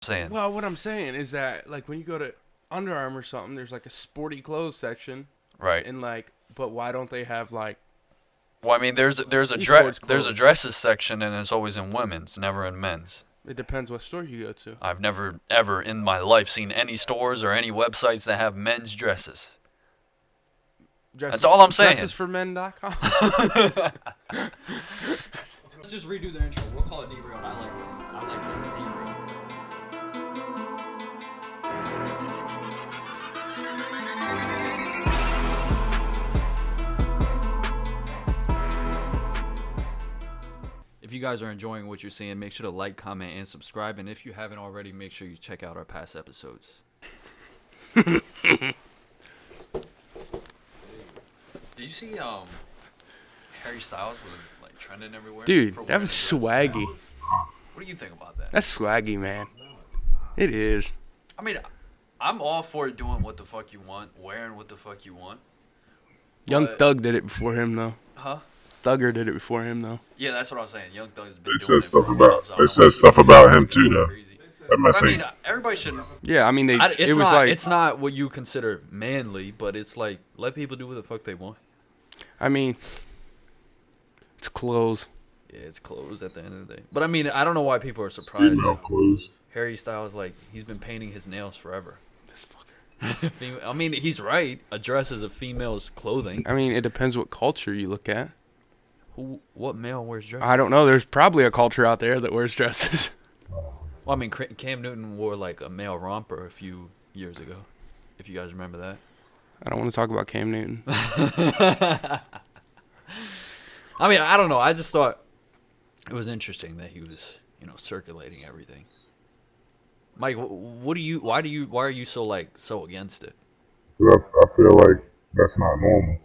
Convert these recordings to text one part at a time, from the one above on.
saying. Well, what I'm saying is that like when you go to Under Armour or something, there's like a sporty clothes section, Right. and like, but why don't they have like Well, I mean, there's a esports there's a clothes? dresses section, and it's always in women's, never in men's. It depends what store you go to. I've never ever in my life seen any stores or any websites that have men's dresses. Dresses, That's all I'm saying. Dressesformen.com. Let's just redo the intro. We'll call it Derailed. I like that. I like that. Derailed. If you guys are enjoying what you're seeing, make sure to like, comment, and subscribe. And if you haven't already, make sure you check out our past episodes. Did you see Harry Styles was like trending everywhere? Dude, for that wearing was a dress? swaggy. What do you think about that? That's swaggy, man. It is. I mean, I'm all for doing what the fuck you want, wearing what the fuck you want. Young But- Thug did it before him, though. Huh? Thugger did it before him, though. Yeah, that's what I was saying. Young Thug's been They doing said it stuff for about. years. I They don't said know. stuff about him too, though. Crazy. That might But I say mean, everybody should. Yeah, I mean, It's it was not. like, It's not what you consider manly, but it's like let people do what the fuck they want. I mean, it's clothes. Yeah, it's closed at the end of the day. But I mean, I don't know why people are surprised. female That clothes. Harry Styles, like, he's been painting his nails forever. This fucker. I mean, he's right. A dress is a female's clothing. I mean, it depends what culture you look at. What male wears dresses? I don't know. There's probably a culture out there that wears dresses. Well, I mean, Cam Newton wore like a male romper a few years ago. If you guys remember that. I don't want to talk about Cam Newton. I mean, I don't know. I just thought it was interesting that he was, circulating everything. Mike, why are you so against it? 'Cause I feel like that's not normal.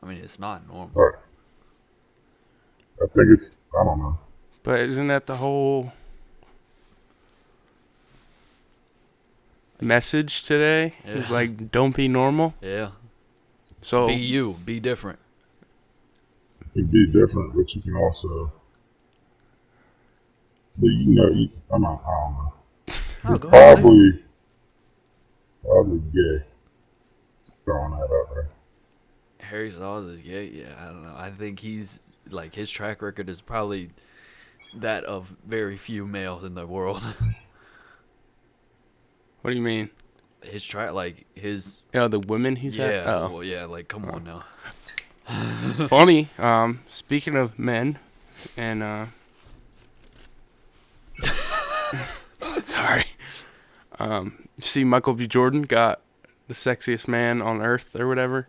I mean, it's not normal. But I think it's. I don't know. But isn't that the whole message today? Yeah. It's like, don't be normal. Yeah. So Be you. Be different. It'd be different, but you can also. But I don't know. Oh, go ahead. Probably gay. Just throwing that out there. Harry Styles is gay. Yeah, I don't know. I think he's like his track record is probably that of very few males in the world. what do you mean? His track, like his. The women he's Yeah. had? Oh. Well, yeah. Like, come on now. Funny. Speaking of men, and sorry. See, Michael B. Jordan got the sexiest man on earth or whatever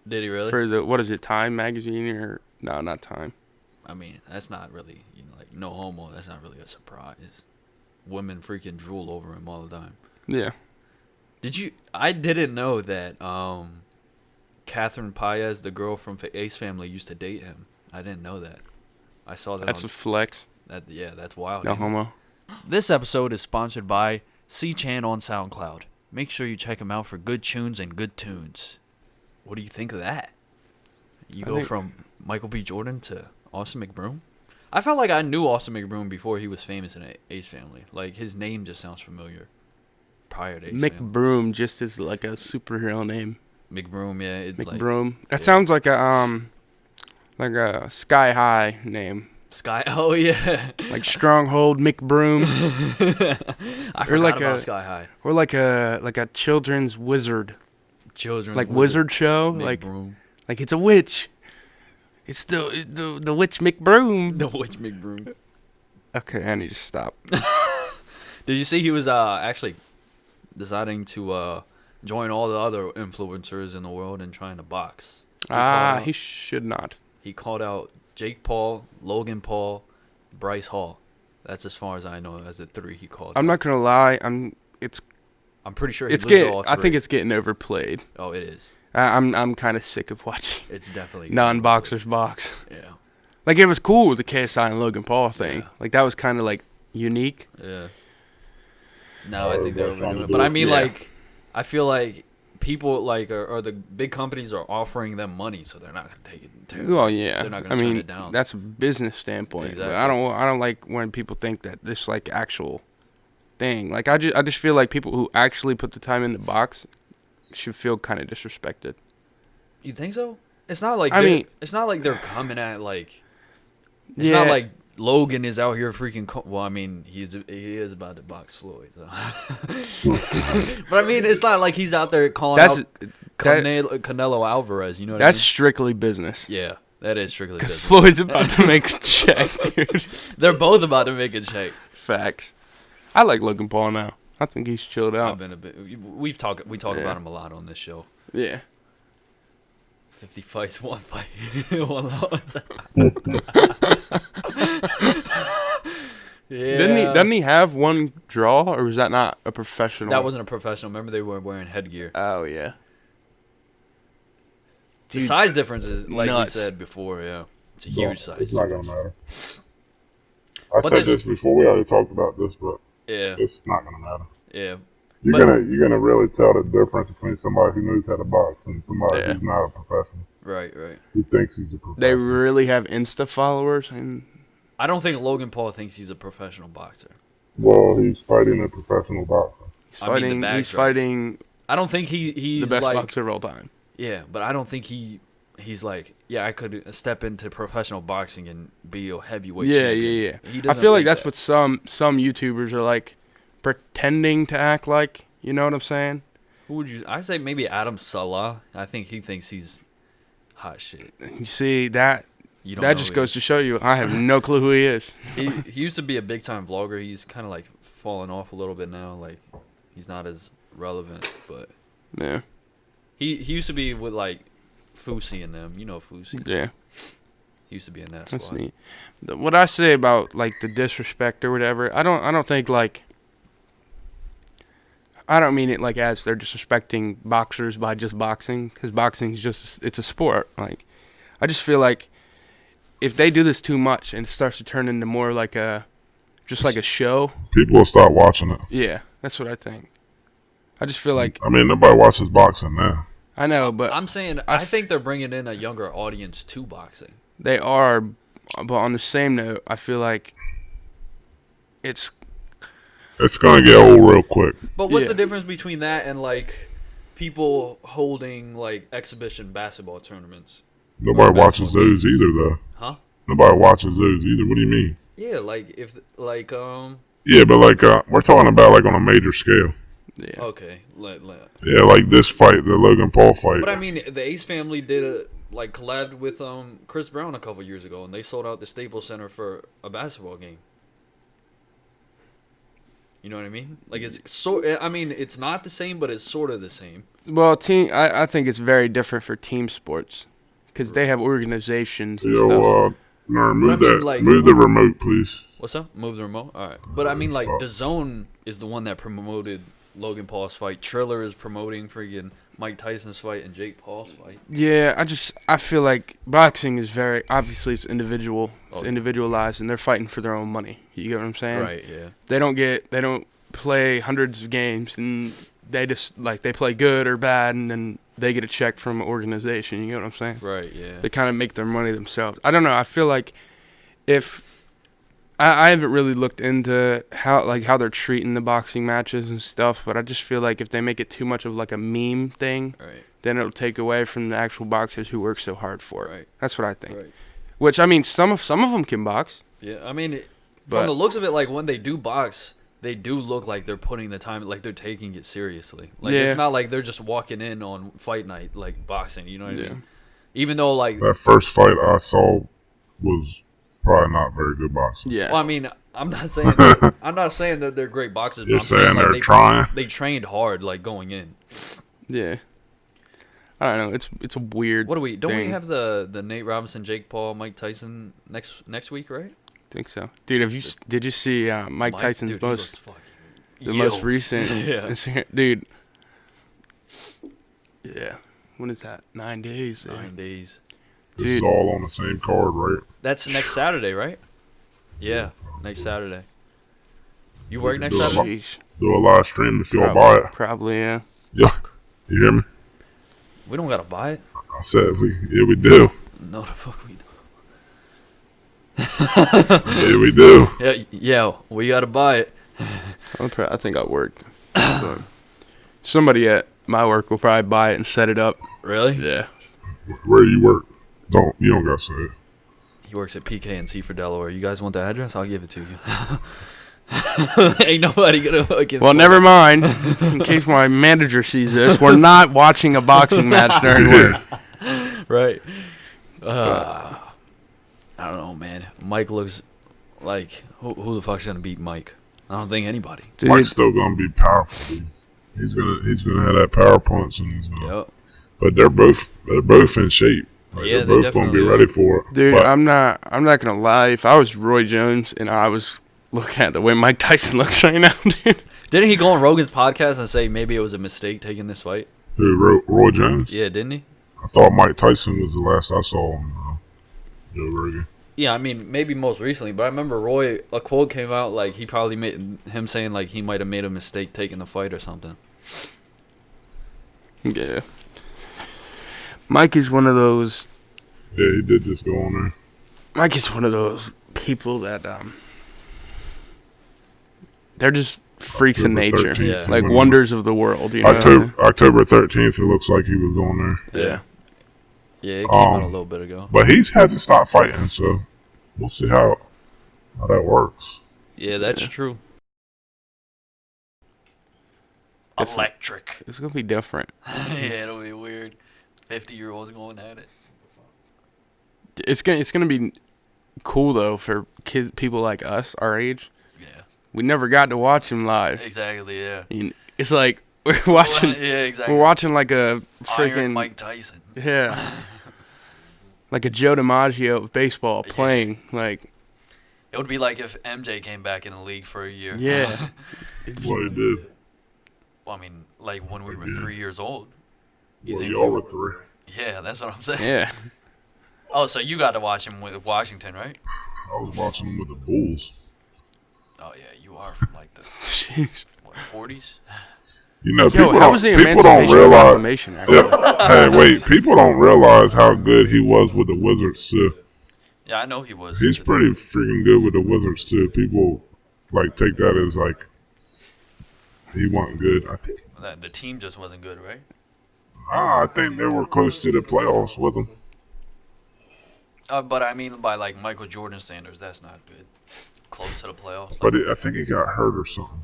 Did he really? for the what is it, Time magazine or no, not Time. I mean, that's not really, like no homo. That's not really a surprise. Women freaking drool over him all the time. Yeah. I didn't know that Catherine Paez, the girl from Ace Family, used to date him. I didn't know that. I saw that. That's a flex. That's wild. No ain't it? homo. This episode is sponsored by C-Chan on SoundCloud. Make sure you check him out for good tunes and good tunes. What do you think of that? You go from Michael B. Jordan to Austin McBroom? I felt like I knew Austin McBroom before he was famous in Ace Family. Like, his name just sounds familiar. Prior to Ace Family. McBroom just is like a superhero name. McBroom, yeah. McBroom. That yeah. sounds like a Sky High name. Sky. Oh, yeah. Like Stronghold McBroom. I Or forgot like about a- Sky High. Or like a children's wizard. Children's Like wizard show. McBroom. Like it's a witch. It's the witch McBroom. The Witch McBroom. Okay, I need to stop. Did you see he was actually deciding to join all the other influencers in the world and trying to box? He should not. He called out Jake Paul, Logan Paul, Bryce Hall. That's as far as I know as the three he called. I'm not gonna lie. I'm pretty sure he it's loses getting. all I three. think it's getting overplayed. Oh, it is. I'm kind of sick of watching It's definitely non-boxers box. Yeah. Like it was cool with the KSI and Logan Paul thing. Yeah. Like that was kind of like unique. Yeah. No, I think they're they're trying overdoing to it. do But I it. mean, Yeah. like, I feel like people like or the big companies are offering them money, so they're not gonna take it. Well, yeah. They're not gonna turn it down. That's a business standpoint. Exactly. But I don't like when people think that this like actual thing. Like I just feel like people who actually put the time in the box should feel kind of disrespected. You think so? It's not like it's not like they're coming at like. It's not like Logan is out here freaking. Well, I mean, he is about to box Floyd. So. But I mean, it's not like he's out there calling out Canelo Alvarez. You know what I mean? That's strictly business. Yeah, that is strictly Because business. Floyd's about to make a check, dude. They're both about to make a check. Facts. I like Logan Paul now. I think he's chilled out. I've been a bit. We talk about him a lot on this show. Yeah. 50 fights, 1 fight, 1 loss. Yeah. Doesn't he have one draw, or was that not a professional? That wasn't a professional. Remember, they were wearing headgear. Oh yeah. The size difference is like nuts. you said before. Yeah, it's a huge size. It's not gonna matter. I But said this before. We already talked about this, but Yeah, it's not gonna matter. yeah. You're gonna really tell the difference between somebody who knows how to box and somebody who's not a professional. Right. Who thinks he's a professional. They really have Insta followers, and I don't think Logan Paul thinks he's a professional boxer. Well, he's fighting a professional boxer. he's fighting. He's fighting I don't think he's the best like, boxer of all time. Yeah, but I don't think he's like, yeah, I could step into professional boxing and be a heavyweight champion. Yeah. He I doesn't feel like think that's that. what some YouTubers are like, pretending to act like. You know what I'm saying? Who would you? I say maybe Adam Salah. I think he thinks he's hot shit. You see that? You don't That know just who goes to show you, I have no clue who he is. he used to be a big time vlogger. He's kind of like fallen off a little bit now. Like he's not as relevant, but Yeah. he used to be with like Fousey and them. You know Fousey. Yeah. He used to be in that That's squad. neat. What I say about like the disrespect or whatever, I don't think like, I don't mean it like as they're disrespecting boxers by just boxing, because boxing is just, it's a sport. Like, I just feel like if they do this too much and it starts to turn into more like just like a show. People will start watching it. Yeah, that's what I think. I just feel like, I mean, nobody watches boxing now. I know, but I'm saying I think they're bringing in a younger audience to boxing. they are, but on the same note, I feel like it's gonna get old real quick. But what's Yeah. the difference between that and like people holding like exhibition basketball tournaments? Nobody Or watches basketball those games? either, though. Huh? Nobody watches those either. What do you mean? Yeah, like if like Yeah, but like we're talking about like on a major scale. yeah. okay, Yeah, like this fight, the Logan Paul fight. but I mean the Ace family did a like collabed with Chris Brown a couple years ago, and they sold out the Staples Center for a basketball game. You know what I mean? Like I mean, it's not the same, but it's sort of the same. Well, I think it's very different for team sports because they have organizations and stuff. Yo, no, move But I mean, that. like- Move the remote, please. What's up? Move the remote. All right, but I mean, like Fuck. DAZN is the one that promoted Logan Paul's fight. Triller is promoting freaking Mike Tyson's fight and Jake Paul's fight. Yeah, I feel like boxing is very obviously it's individual, it's Oh. individualized, and they're fighting for their own money. You get what I'm saying? Right. Yeah. They don't play hundreds of games, and they just like they play good or bad, and then they get a check from an organization. You get what I'm saying? Right. Yeah. They kind of make their money themselves. I don't know. I feel like if I haven't really looked into how they're treating the boxing matches and stuff, but I just feel like if they make it too much of like a meme thing, Right. then it'll take away from the actual boxers who work so hard for it. Right. That's what I think. Right. Which I mean, some of them can box. Yeah. I mean, But- from the looks of it, like when they do box, they do look like they're putting the time, like they're taking it seriously. Like Yeah. it's not like they're just walking in on fight night like boxing. You know what I Yeah. mean? Even though like, That first fight I saw was probably not very good boxing. Yeah. well, I mean, I'm not saying that they're great boxers. You're but I'm saying saying like, they're trying? They trained hard, like going in. Yeah. I don't know. It's a weird. What do we? Don't we thing. have the Nate Robinson, Jake Paul, Mike Tyson next week, right? I think so, dude. Did you see Mike Tyson's dude, he looks fucking the most yoked. recent? Yeah. Dude. Yeah. When is that? 9 days. 9 days. This is Dude. all on the same card, right? That's next Saturday, right? Yeah, next Saturday. You work next Do a Saturday? Sheesh. Do a live stream if y'all buy it. Probably, yeah. Yeah. You hear me? We don't gotta buy it. I said we do. No, the fuck we don't. Yeah, we do. Yeah, we gotta buy it. I think I'll work. But somebody at my work will probably buy it and set it up. Really? Yeah. Where you work? You don't got to say it. He works at PK&C for Delaware. You guys want the address? I'll give it to you. Ain't nobody gonna fucking. Well, never mind. In case my manager sees this, we're not watching a boxing match during work. Right. I don't know, man. Mike looks like who the fuck's gonna beat Mike? I don't think anybody. Dude, Mike's still gonna be powerful. Dude. He's gonna have that power punch, and he's gonna. Yep. But they're both in shape. Like, Yeah, they're both gonna be ready for it. dude, But I'm not gonna lie. If I was Roy Jones and I was looking at the way Mike Tyson looks right now, dude. Didn't he go on Rogan's podcast and say maybe it was a mistake taking this fight? who, Roy Jones? Yeah, didn't he? I thought Mike Tyson was the last I saw him. Joe Rogan. Yeah, I mean, maybe most recently, but I remember Roy, a quote came out like he probably made him saying like he might have made a mistake taking the fight or something. Yeah. Mike is one of those. Yeah, he did just go on there. Mike is one of those people that they're just freaks in October nature, 13th, Yeah. like when- wonders of the world. You know? October 13th, it looks like he was going there. Yeah. Yeah, it came out a little bit ago. But he hasn't stopped fighting, so we'll see how that works. Yeah, that's true. Different. Electric. It's gonna be different. Yeah, it'll be weird. 50-year-olds going at it. It's gonna be cool though for people like us, our age. Yeah. We never got to watch him live. Exactly, yeah. It's like we're watching. Yeah, exactly. We're watching like a Iron freaking Mike Tyson. yeah, like a Joe DiMaggio of baseball playing. Like It would be like if MJ came back in the league for a year. yeah, What he did. Well, I mean, like when we were 3 years old. Well, think y'all we were three. Yeah, that's what I'm saying. yeah. Oh, so you got to watch him with Washington, right? I was watching him with the Bulls. Oh, yeah, you are from like the, Jeez. what, 40s? You know, Yo, people how was the don't Emancipation realize. Proclamation? Hey, wait, people don't realize how good he was with the Wizards too. Yeah, I know he was. He's pretty freaking good with the Wizards too. People like take that as like he wasn't good. I think. The team just wasn't good, right? I think they were close to the playoffs with him. But I mean, by like Michael Jordan standards, that's not good. Close to the playoffs. But I think he got hurt or something.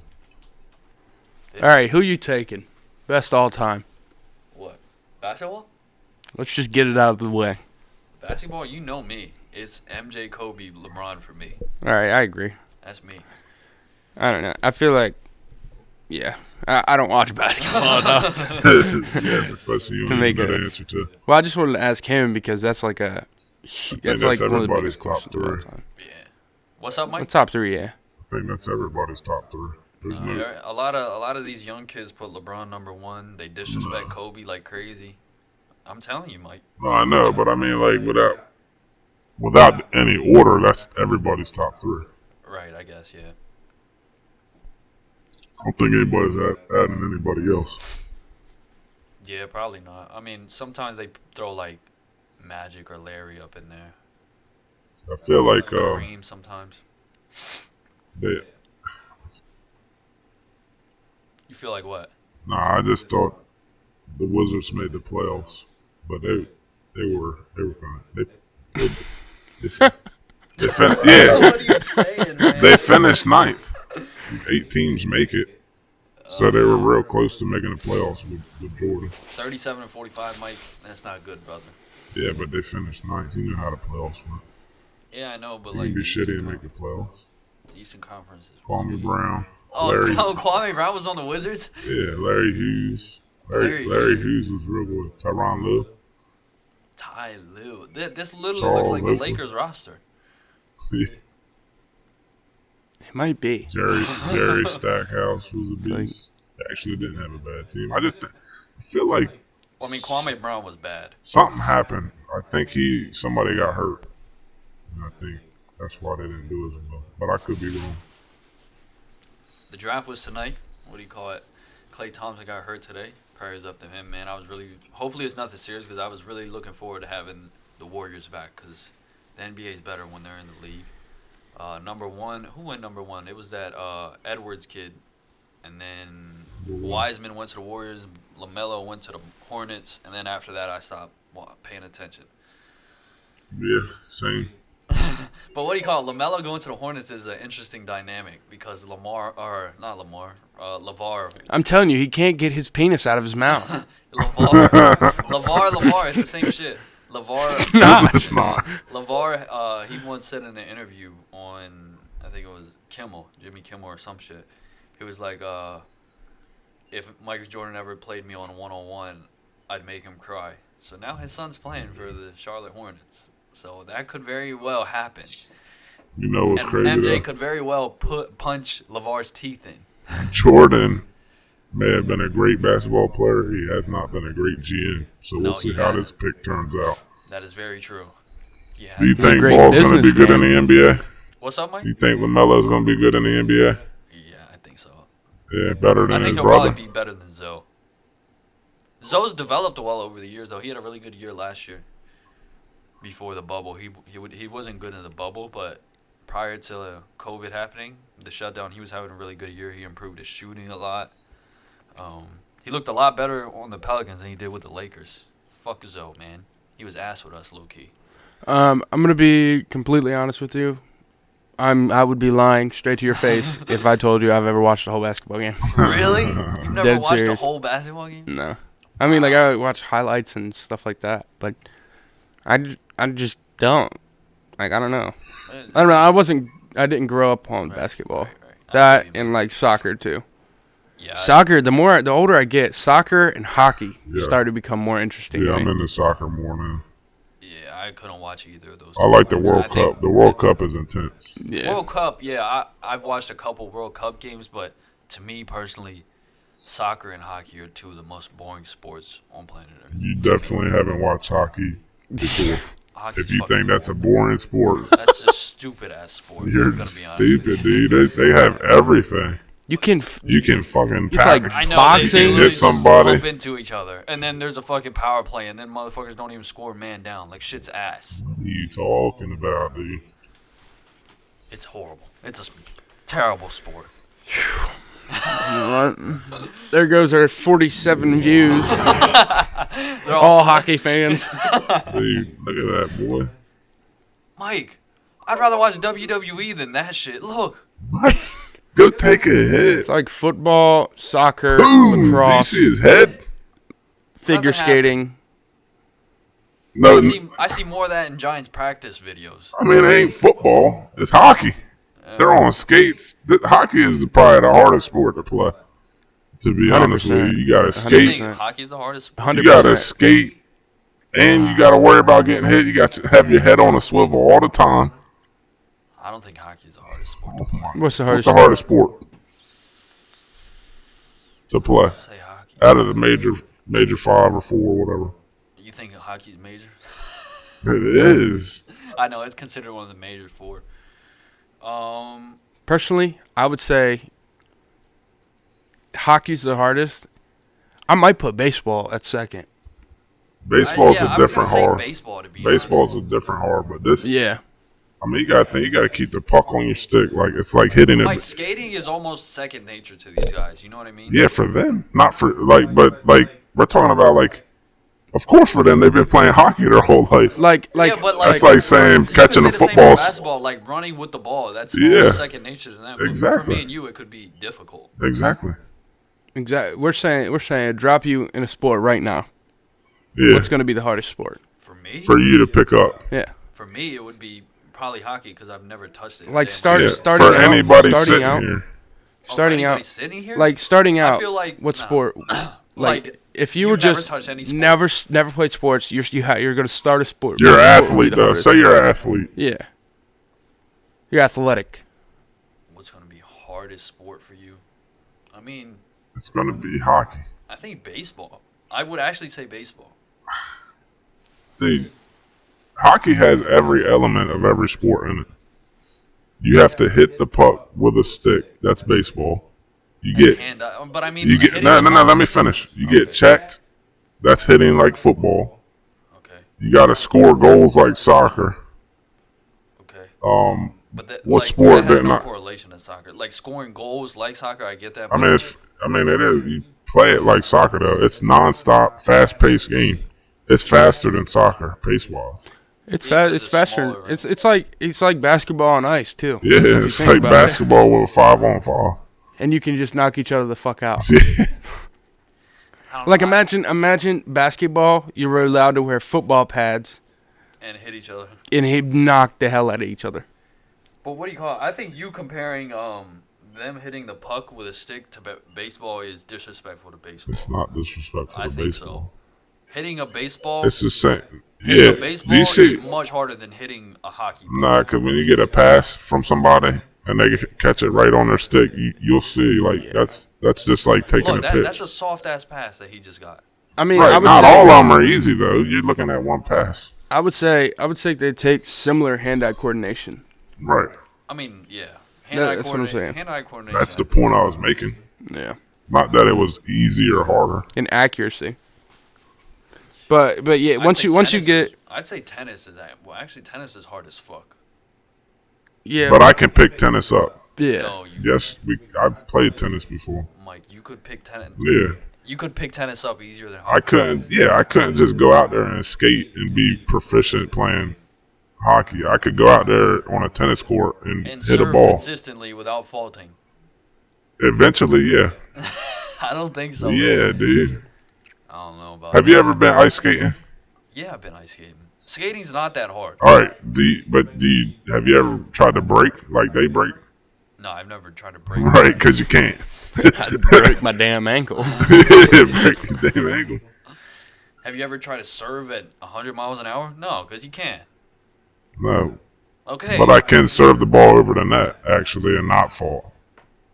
All right, who you taking? Best all time. What? Basketball? Let's just get it out of the way. Basketball, you know me. It's MJ, Kobe, LeBron for me. All right, I agree. That's me. I don't know. I feel like, yeah, I don't watch basketball enough. Yeah, especially you To don't make know the it- answer to. Well, I just wanted to ask him because that's like a that's like one of the everybody's biggest top questions of all three. time. Yeah. What's up, Mike? The top three, yeah. I think that's everybody's top three. There's no, Yeah, a lot of these young kids put LeBron number one. They disrespect Kobe like crazy. I'm telling you, Mike. no, I know, but I mean, like without any order, that's everybody's top three. Right, I guess, yeah. I don't think anybody's adding anybody else. Yeah, probably not. I mean, sometimes they throw like Magic or Larry up in there. I feel like Kareem sometimes. they. You feel like what? Nah, I just thought the Wizards made the playoffs, but they were gonna yeah. What are you saying, man? They finished ninth. 8 teams make it. So they were real close to making the playoffs with Jordan. 37 and 45, Mike. That's not good, brother. Yeah, but they finished ninth. You know how the playoffs went. Yeah, I know, but You like can be the shitty Eastern and make the playoffs. Eastern Conference is. Kwame Brown. Oh, Larry. Kwame Brown was on the Wizards. Yeah, Larry Hughes. Larry Larry Hughes was real good. Tyronn Lue. Ty Lue. This literally Charles looks like the Oakley. Lakers roster. It might be. Jerry Stackhouse was a beast. Actually didn't have a bad team. I feel like Well, I mean, Kwame Brown was bad. something happened. I think somebody got hurt. And I think that's why they didn't do as well. But I could be wrong. The draft was tonight. What do you call it? Klay Thompson got hurt today. Prayers up to him, man. Hopefully it's nothing serious because I was really looking forward to having the Warriors back because the NBA is better when they're in the league. Number one, who went number one? It was that Edwards kid. And then Wiseman went to the Warriors. LaMelo went to the Hornets. And then after that, I stopped paying attention. Yeah, same. But what do you call it? LaMelo going to the Hornets is an interesting dynamic because LeVar. I'm telling you, he can't get his penis out of his mouth. LeVar, it's the same shit. LeVar, he once said in an interview on, I think it was Jimmy Kimmel or some shit. He was like, if Michael Jordan ever played me on 1-on-1, I'd make him cry. So now his son's playing for the Charlotte Hornets. So that could very well happen. You know what's and crazy? MJ could very well punch LeVar's teeth in. Jordan may have been a great basketball player. He has not been a great GM. So we'll see how this pick turns out. That is very true. Yeah. Do you think Ball's going to be good in the NBA? What's up, Mike? You think LaMelo's going to be good in the NBA? Yeah, I think so. Yeah, better than his brother. I think he'll probably be better than Zoe. Zoe's developed well over the years, though. He had a really good year last year. Before the bubble, he wasn't good in the bubble, but prior to COVID happening, the shutdown, he was having a really good year. He improved his shooting a lot. He looked a lot better on the Pelicans than he did with the Lakers. Fuck Zoe, man. He was ass with us, low key. I'm gonna be completely honest with you. I would be lying straight to your face if I told you I've ever watched a whole basketball game. Really? You've never Dead watched serious. a whole basketball game? No. I mean, like, I watch highlights and stuff like that, but I just don't. Like, I don't know. I don't know. I didn't grow up on basketball. Right. That and, like, soccer, too. Yeah. Soccer, the older I get, soccer and hockey start to become more interesting Yeah, to I'm me. into soccer more now. Yeah, I couldn't watch either of those. I like the World Cup. The World Cup is intense. Yeah. World Cup, yeah, I've watched a couple World Cup games, but to me personally, soccer and hockey are two of the most boring sports on planet Earth. You definitely haven't watched hockey before. If you think that's a boring sport, that's a stupid ass sport. you're stupid, dude. They have everything. You can fucking It's like I know, boxing. hit somebody. Just bump into each other, and then there's a fucking power play, and then motherfuckers don't even score man down. Like shit's ass. What are you talking about, dude? It's horrible. It's a terrible sport. There goes our 47 views. They're all hockey fans. Dude, look at that, boy. Mike, I'd rather watch WWE than that shit. Look. What? Go take a hit. It's like football, soccer, Boom. lacrosse, Do you see his head? figure skating. No, I see more of that in Giants practice videos. I mean, it ain't football. It's hockey. They're on skates. Hockey is probably the hardest sport to play. To be honest with you, you gotta skate. Hockey's the hardest sport. 100%. You gotta skate, and you gotta worry about getting hit. You got to have your head on a swivel all the time. I don't think hockey's the hardest sport to play. What's the What's hardest? the hardest sport to play Say hockey. out of the major 5 or 4 or whatever? You think hockey's major? It is. I know it's considered one of the major 4. Personally, I would say hockey's the hardest. I might put baseball at second. Baseball's a different hard. Baseball to be Baseball's a different hard, but this. Yeah. I mean, you gotta think. You gotta keep the puck on your stick. Like it's like hitting it. Like skating is almost second nature to these guys. You know what I mean? Yeah, for them, not for but we're talking about like. Of course, for them, they've been playing hockey their whole life. Yeah, but that's like saying catching a football. Basketball, like running with the ball. That's second nature to them. Exactly. But for me and you, it could be difficult. Exactly. We're saying drop you in a sport right now. Yeah. What's going to be the hardest sport? For me? For you to pick up. Yeah. For me, it would be probably hockey because I've never touched it. Like starting for out, anybody starting sitting out, here. starting out, sitting here? like starting out. I feel like what sport? Like if you you've were never just touched any sport? never played sports, you're going to start a sport. You're an What sport would be athlete, the though. hardest? Say you're an athlete. Yeah. You're athletic. What's going to be hardest sport for you? I mean, It's going to be hockey. I think baseball. I would actually say baseball. Dude, hockey has every element of every sport in it. You have to hit the puck with a stick. That's baseball. You get hand, but I mean, you get no. Let me finish. You get checked. That's hitting like football. Okay. You got to score goals like soccer. Okay. What like, sport that has that no not? correlation to soccer. Like scoring goals like soccer, I get that. I mean, it is. You play it like soccer though. It's nonstop, fast-paced game. It's faster than soccer, pace-wise. It's Yeah, 'cause It's it's faster. smaller, right? It's like basketball on ice too. Yeah, if you it's think like about it. basketball with a 5-on-5. And you can just knock each other the fuck out. Yeah. I don't Like know, imagine basketball. You were allowed to wear football pads, and hit each other. and he'd knock the hell out of each other. But what do you call it? I think you comparing them hitting the puck with a stick to baseball is disrespectful to baseball. It's not disrespectful I to think baseball. so. Hitting a baseball, It's the same. hitting Yeah, a do baseball you see? is much harder than hitting a hockey ball. Nah, because when you get a pass from somebody and they catch it right on their stick, you'll see. Like that's just like taking Look, a pitch. that's a soft ass pass that he just got. I mean, Right, I would not say, all of them are easy though. You're looking at one pass. I would say they take similar hand-eye coordination. Right. I mean, yeah. That's what I'm saying. Hand-eye coordination. That's the point I was making. Yeah, Not that it was easy or harder. in accuracy. But yeah, I'd once say you tennis get is- I'd say tennis is actually tennis is hard as fuck. yeah, But I can pick tennis up. yeah. No, you, Yes, I've played tennis before. Mike, you could pick tennis. Yeah. You could pick tennis up easier than I hockey. couldn't just go out there and skate and be proficient playing hockey. I could go out there on a tennis court and And hit a serve ball. consistently without faulting. Eventually, yeah. I don't think so. Yeah, dude. I don't know about. Have you ever been ice skating? Yeah, I've been ice skating. Skating's not that hard. All right. Have you ever tried to break like they break? No, I've never tried to break. Right, because you can't. break my damn ankle. Break your damn ankle. Have you ever tried to serve at 100 miles an hour? No, because you can't. No. Okay. But I can serve the ball over the net, actually, and not fall.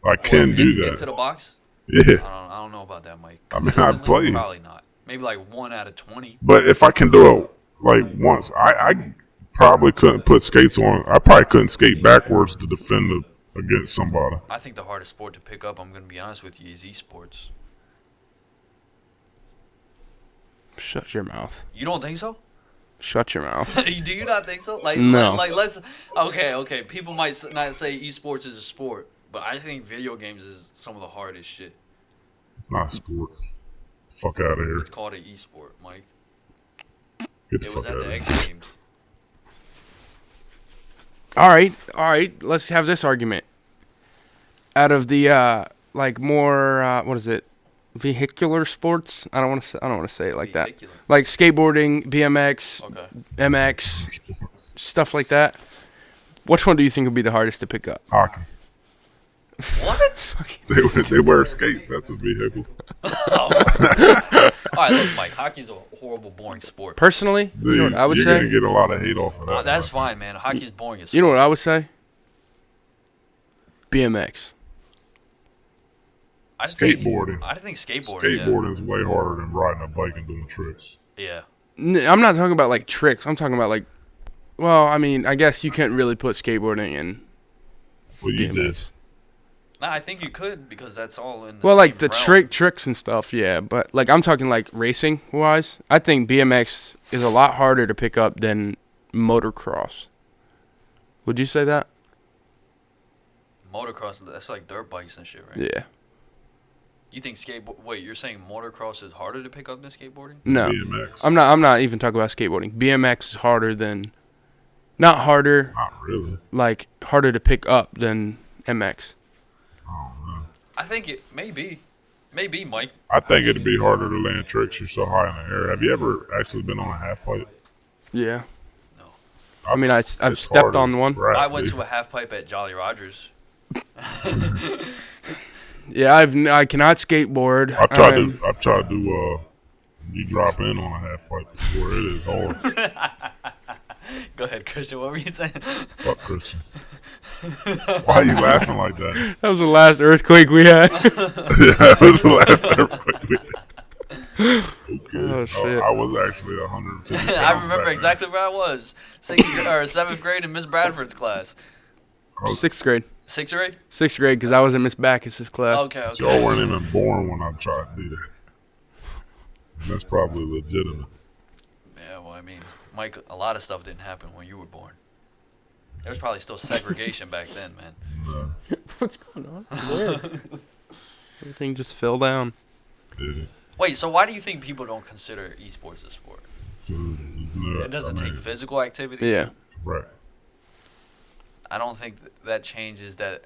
I can do that. Into the box? Yeah. I don't know about that, Mike. I mean, I Consistently? played. Probably not. Maybe like 1 out of 20. But if I can do it like once, I probably couldn't put skates on. I probably couldn't skate backwards to defend against somebody. I think the hardest sport to pick up, I'm going to be honest with you, is esports. Shut your mouth. You don't think so? Shut your mouth. Do you not think so? Like, No. like let's. Okay. People might not say esports is a sport, but I think video games is some of the hardest shit. It's not a sport. Fuck out of here. It's called an esport, Mike. Get the It was fuck at out the of X here. Games. All right. Let's have this argument. Out of the like more what is it? Vehicular sports? I don't want to say it like Vehicular. that. Like skateboarding, BMX, Okay. MX, stuff like that. Which one do you think would be the hardest to pick up? Hockey. What? They wear skates. That's a vehicle. All right, look, Mike. Hockey's a horrible, boring sport. Personally, you know what I would You're say? gonna get a lot of hate off of that. That's fine, man. Hockey's boring as You know fuck. what I would say? BMX. I think- Skateboarding. I think skateboarding. Skateboarding is way harder than riding a bike and doing tricks. Yeah. I'm not talking about like tricks. I'm talking about like, well, I mean, I guess you can't really put skateboarding in Well, you did. BMX. Nah, I think you could because that's all in the Well, same like the realm. tricks and stuff, yeah. But like I'm talking like racing wise, I think BMX is a lot harder to pick up than motocross. Would you say that? Motocross, that's like dirt bikes and shit, right? Yeah. You think Wait, you're saying motocross is harder to pick up than skateboarding? No, BMX. I'm not even talking about skateboarding. BMX is harder than, not harder, Not really. like harder to pick up than MX. I think it maybe, Mike. I think it'd be harder to land tricks. You're so high in the air. Have you ever actually been on a half pipe? Yeah. No. I mean, I've It's hard stepped as on one. crap, I went dude. to a half pipe at Jolly Rogers. Yeah, I cannot skateboard. I've tried to you drop in on a half pipe before. It is hard. Go ahead, Christian. What were you saying? Fuck Christian. Why are you laughing like that? That was the last earthquake we had. Yeah, that was the last earthquake. Okay. Oh, shit. I was actually 150 pounds I remember back then. exactly where I was. 7th grade in Miss Bradford's class. I was Sixth grade. 6th grade? 6th grade, because I was in Miss Backus's class. Okay. Y'all weren't even born when I tried to do that. And that's probably legitimate. Yeah, well, I mean, Mike, a lot of stuff didn't happen when you were born. There was probably still segregation back then, man. What's going on? Weird. Everything just fell down. Yeah. Wait, so why do you think people don't consider esports a sport? It doesn't take physical activity? Yeah. Right. I don't think that changes that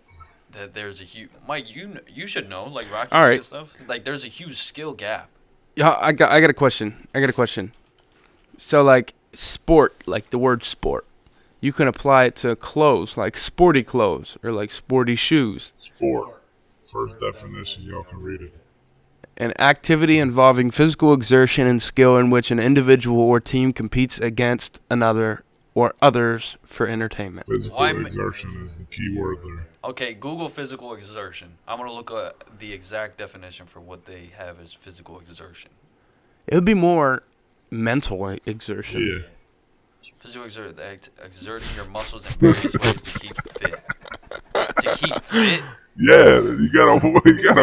there's a huge... Mike, you should know, like Rocky All right. and stuff. Like, there's a huge skill gap. Yeah, I got a question. So, like, sport, like the word sport, you can apply it to clothes, like sporty clothes or like sporty shoes. Sport. First definition, y'all can read it. An activity involving physical exertion and skill in which an individual or team competes against another or others for entertainment. Physical exertion is the key word there. Okay, Google physical exertion. I'm going to look at the exact definition for what they have as physical exertion. It would be more mental exertion. Yeah. Physical exerting your muscles in various ways to keep fit. To keep fit? Yeah, you gotta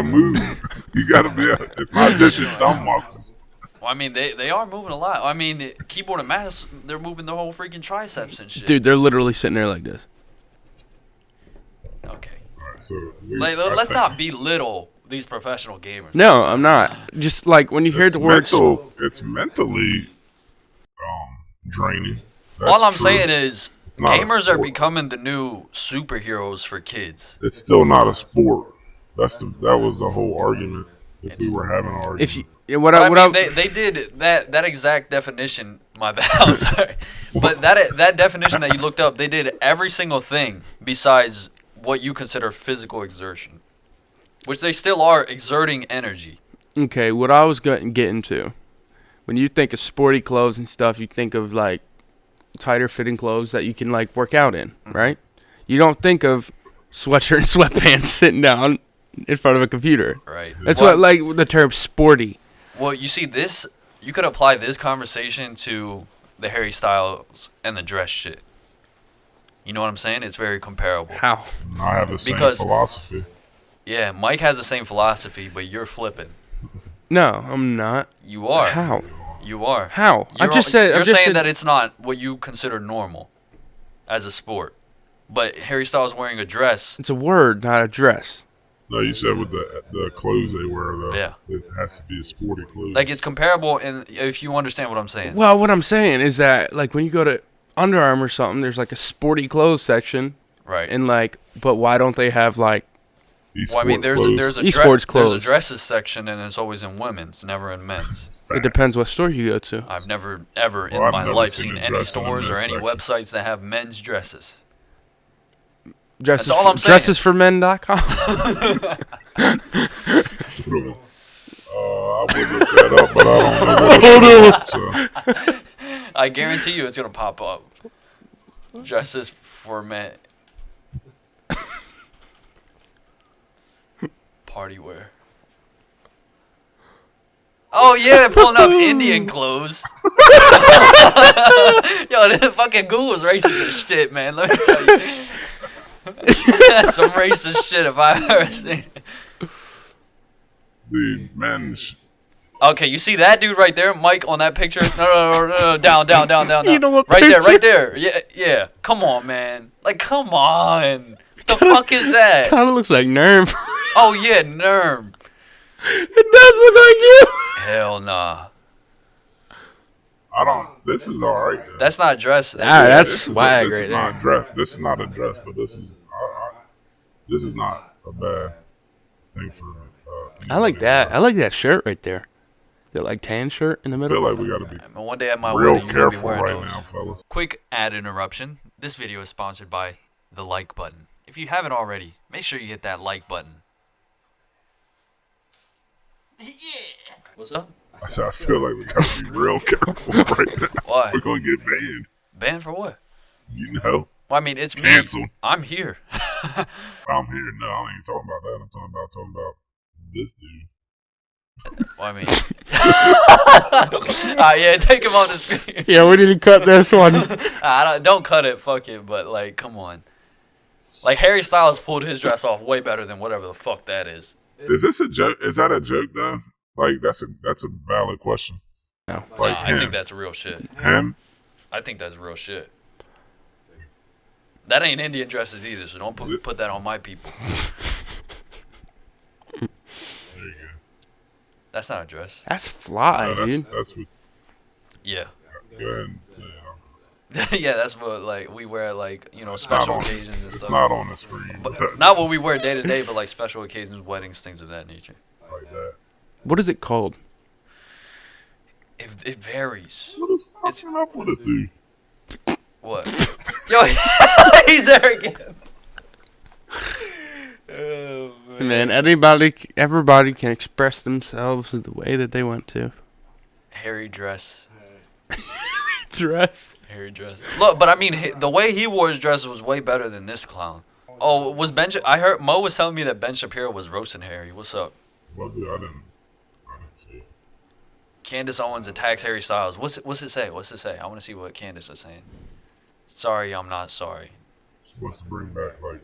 move. You gotta be. It's not just your thumb muscles. Well, I mean, they are moving a lot. I mean, keyboard and mouse, they're moving their whole freaking triceps and shit. Dude, they're literally sitting there like this. Okay. All right, so Let's not belittle these professional gamers. No, I'm not. Just like when you hear the word. It's mentally draining. That's All I'm true. saying is not a gamers are sport. becoming the new superheroes for kids. It's still not a sport. That was the whole argument. If we were having an argument. If you, They did that exact definition. My bad. I'm sorry, but that definition that you looked up, they did every single thing besides what you consider physical exertion, which they still are exerting energy. Okay, what I was getting to, when you think of sporty clothes and stuff, you think of like tighter fitting clothes that you can like work out in, right? You don't think of sweatshirt and sweatpants sitting down in front of a computer. Right. That's what like the term sporty. Well, you see this, you could apply this conversation to the Harry Styles and the dress shit. You know what I'm saying? It's very comparable. How? I have the same philosophy. Yeah, Mike has the same philosophy, but you're flipping. No, I'm not. You are. How? You are. How? You're saying that it's not what you consider normal as a sport. But Harry Styles wearing a dress. It's a word, not a dress. No, you said with the clothes they wear, though. Yeah. It has to be a sporty clothes. Like, it's comparable if you understand what I'm saying. Well, what I'm saying is that, like, when you go to Under Armour or something, there's, like, a sporty clothes section. Right. And, like, but why don't they have, like... Well, I mean, there's a dresses section, and it's always in women's, never in men's. It depends what store you go to. I've never, ever in my life seen any stores or any websites that have men's dresses. Dresses That's all I'm saying. Dressesformen.com. I would look that up, but I don't know what so. I guarantee you it's going to pop up. Dresses for men. Party wear. Oh, yeah, pulling up Indian clothes. Yo, this fucking Google's racist as shit, man. Let me tell you. That's some racist shit if I've ever seen it. Dude, man. Okay, you see that dude right there, Mike, on that picture? No, down. You know what right picture? Right there. Yeah. Come on, man. Like, come on. What the fuck is that? Kind of looks like Nerm. Oh, yeah, Nerm. It does look like you. Hell nah. This is alright. That's not dress. That's swag right there. Dress. This is not a dress, but this is not a bad thing for me. I like that. I like that shirt right there. The like tan shirt in the I middle. feel like we gotta be One day at my real wedding, you're gonna be careful wearing right those. now, fellas. Quick ad interruption. This video is sponsored by the like button. If you haven't already, make sure you hit that like button. Yeah. What's up? I said I feel like we gotta be real careful right now. Why? We're gonna get banned. Banned for what? You know. Well, I mean, it's Canceled. me. I'm here. I'm here. No, I ain't talking about that. I'm talking about this dude. Well, I mean, yeah, take him on the screen. Yeah, we need to cut this one. Don't cut it. Fuck it. But like, come on. Like Harry Styles pulled his dress off way better than whatever the fuck that is. Is this a joke? Is that a joke though? Like that's a valid question. No. Like Nah, I think that's real shit. him. I think that's real shit. That ain't Indian dresses either, so don't put that on my people. There you go. That's not a dress. That's fly, No, dude. that's what. Yeah. Go ahead and say it. Yeah, that's what like we wear like, you know, It's not special on. occasions and It's stuff. not on the screen. But not what we wear day to day, but like special occasions, weddings, things of that nature. like that. What is it called? It varies. What is fucking up with this dude? What? Yo, he's there again. Oh, Man, everybody can express themselves the way that they want to. Hairy dress. Dress. Hairy dress. Look, but I mean, the way he wore his dress was way better than this clown. Oh, was Ben? I heard Mo was telling me that Ben Shapiro was roasting Harry. What's up? Well, dude, I didn't see it. Candace Owens attacks Harry Styles. What's it say? What's it say? I want to see what Candace is saying. Sorry, I'm not sorry. She wants to bring back like.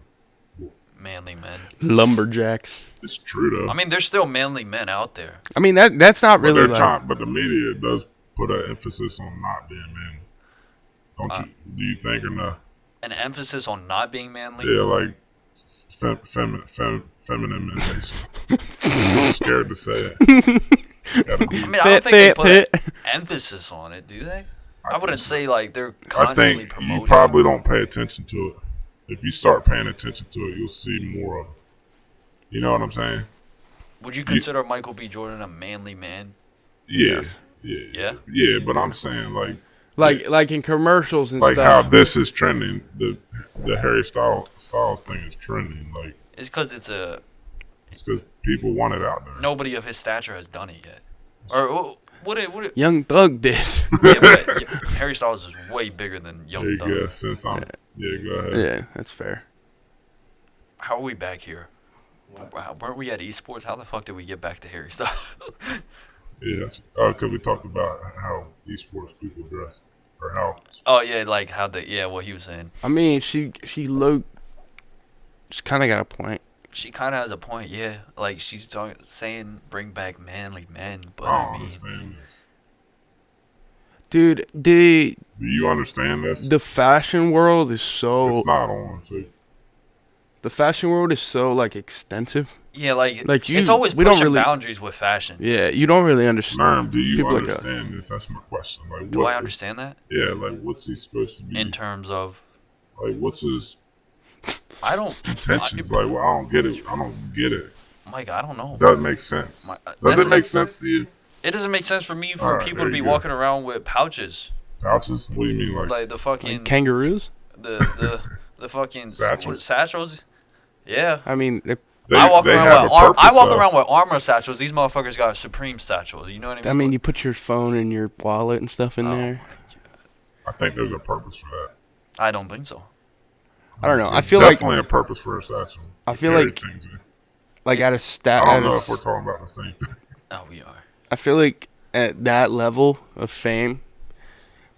Manly men. Lumberjacks. It's true though. I mean, there's still manly men out there. I mean that's not but really they're like. trying, but the media does put an emphasis on not being men. Don't you? Do you think or not? An emphasis on not being manly. Yeah, like feminine men. Basically. I'm scared to say it. Gotta be- I mean, I don't think they put emphasis on it, do they? I wouldn't say like they're I constantly think promoting. you probably don't pay attention to it. If you start paying attention to it, you'll see more of it. You know what I'm saying? Would you consider Michael B. Jordan a manly man? Yes. Yeah? Yeah, but I'm saying like in commercials and like stuff. how this is trending. The Harry Styles thing is trending. Like It's because it's because people want it out there. nobody of his stature has done it yet. Or what it Young Thug did. yeah, but Harry Styles is way bigger than There Young you Thug. go. Since I'm go ahead. Yeah, that's fair. How are we back here? Weren't we at esports? How the fuck did we get back to Harry Styles? Yeah, because we talked about how esports people dress or how. Oh yeah, like how what he was saying. I mean, she kind of got a point. She kind of has a point, yeah. Like she's saying bring back manly men, but I I don't mean, understand this. Dude, Do you understand this? the fashion world is so It's not on. So the fashion world is so like extensive. yeah, like Like, it's always we don't pushing really- boundaries with fashion. Yeah, you don't really understand. Nerm, do you People like us. understand this? That's my question. Like, Do what I understand that Yeah, like what's he supposed to be? in terms of Like, what's his I don't intentions? Like, well, I don't get it. I don't get it. Mike, I don't know. Doesn't make sense. Does that's it make it. sense to you? It doesn't make sense for me for Alright, people there to be you go. walking around with pouches, Pouches? What do you mean, like? like the fucking Kangaroos? the fucking Satchels? satchels. Yeah. I mean, I walk around have with a purpose, I walk though. around with armor satchels. These motherfuckers got Supreme satchels. You know what I mean? I mean, you put your phone and your wallet and stuff in there. I think there's a purpose for that. I don't think so. I don't know. I There's feel like definitely a purpose for a satchel. I to feel carry like- things in. at a stat. I don't know if we're talking about the same thing. Oh, we are. I feel like at that level of fame,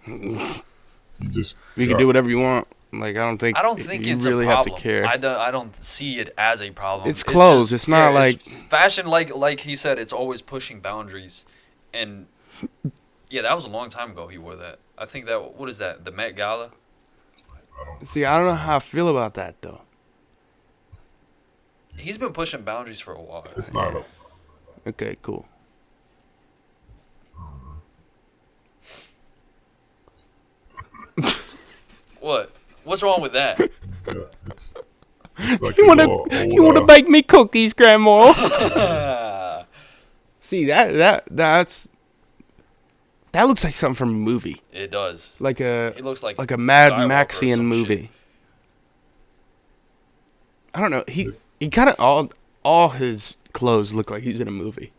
You just you can do whatever you want. Like I don't think you it's really a have problem. to care. I don't see it as a problem. It's clothes. just- It's not like- fashion. Like he said, it's always pushing boundaries. And yeah, that was a long time ago. He wore that. I think that what is that? The Met Gala. See, I don't know how I feel about that though. He's been pushing boundaries for a while. it's not a. Okay, cool. What? What's wrong with that? Yeah, it's like You a wanna little, bake me cookies, Grandma? See that looks like something from a movie, It does. like He looks like a Mad Skywalker or Maxian some movie. shit. I don't know. He kind of all his clothes look like he's in a movie.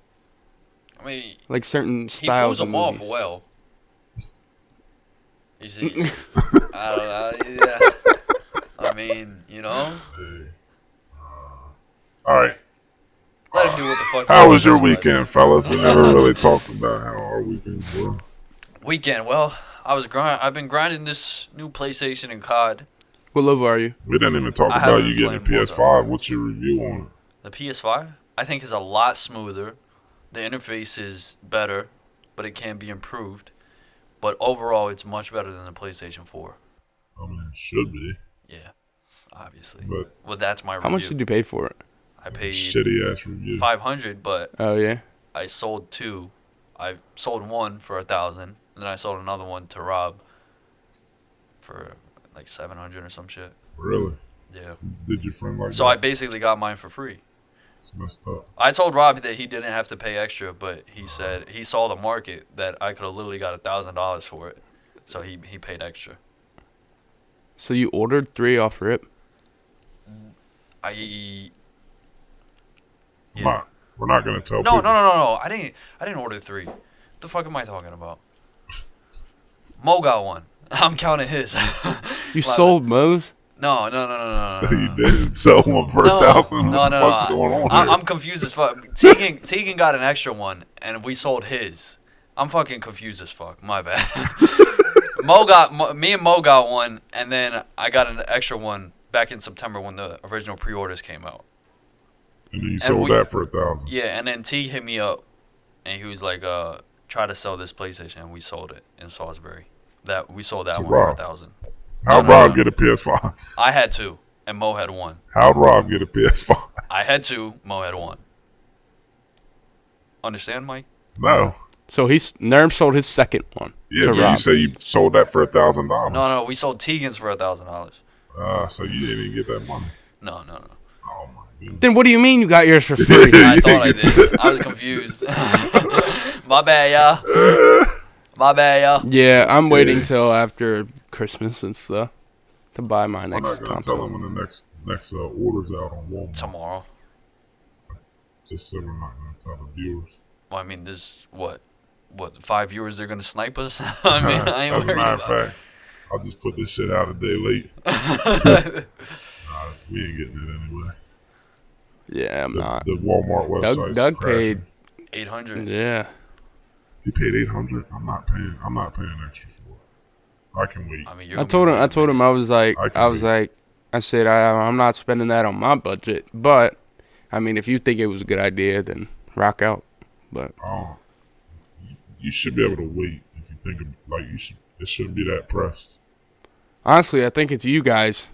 I mean, Like certain he styles pulls of them off movies. well. You see, I don't know. Yeah. I mean, you know, All right. let him do what the fuck. How he was your wants. weekend, fellas? We never really talked about how our weekends were. Weekend. Well, I've been grinding this new PlayStation and COD. What level are you? We didn't even talk I about haven't you getting a played PS5. Warzone. What's your review on it? The PS5, I think, is a lot smoother. The interface is better, but it can be improved. But overall, it's much better than the PlayStation 4. I mean, it should be. Yeah, obviously. But Well, that's my review. How much did you pay for it? I paid shitty ass review. 500, but Oh yeah. I sold two. I sold one for 1,000, and then I sold another one to Rob for like 700 or some shit. Really? Yeah. Did your friend like So that? I basically got mine for free. It's messed up. I told Rob that he didn't have to pay extra, but he said he saw the market that I could have literally got $1,000 for it, so he paid extra. So you ordered 3 off rip? I We're not gonna tell no people. no. I didn't order 3. What the fuck am I talking about? Mo got one. I'm counting his. You sold Mo's? No. You didn't sell one for No, 1,000. no, What no, the fuck's no. going on I'm here? confused as fuck. Tegan got an extra one, and we sold his. I'm fucking confused as fuck. My bad. Me and Mo got one, and then I got an extra one back in September when the original pre-orders came out. And then you sold that for 1,000. Yeah, and then T hit me up, and he was like, "Try to sell this PlayStation," and we sold it in Salisbury. We sold that To one for Rob. 1,000. How'd No. Rob get a PS5? I had 2, and Mo had 1. How'd Rob get a PS5? I had 2, Mo had 1. Understand, Mike? No. So Nerm sold his second one. Yeah, to but Rob. you say you sold that for $1,000. No, we sold Tegan's for $1,000. So you didn't even get that money. No. Oh my goodness. Then what do you mean you got yours for free? I thought I did. I was confused. My bad, y'all. My bad, y'all. Yeah, I'm waiting till after Christmas and stuff to buy my I'm next not gonna tell console. him when the next order's out on Walmart. Tomorrow. Just so we're not gonna tell the viewers. Well, I mean, this, what, 5 viewers they're going to snipe us? I mean, I ain't As a worried matter of about it. fact, I'll just put this shit out a day late. We ain't getting it anyway. Yeah, I'm not. The Walmart website. Doug paid. 800. Yeah. He paid $800. I'm not paying extra for it. I can wait. I mean, you're I gonna told be him. I waiting, told him. man. I was like. I can I was wait. like. I said I'm not spending that on my budget. But I mean, if you think it was a good idea, then rock out. But Oh, you should be able to wait if you think like you should. It shouldn't be that pressed. honestly, I think it's you guys.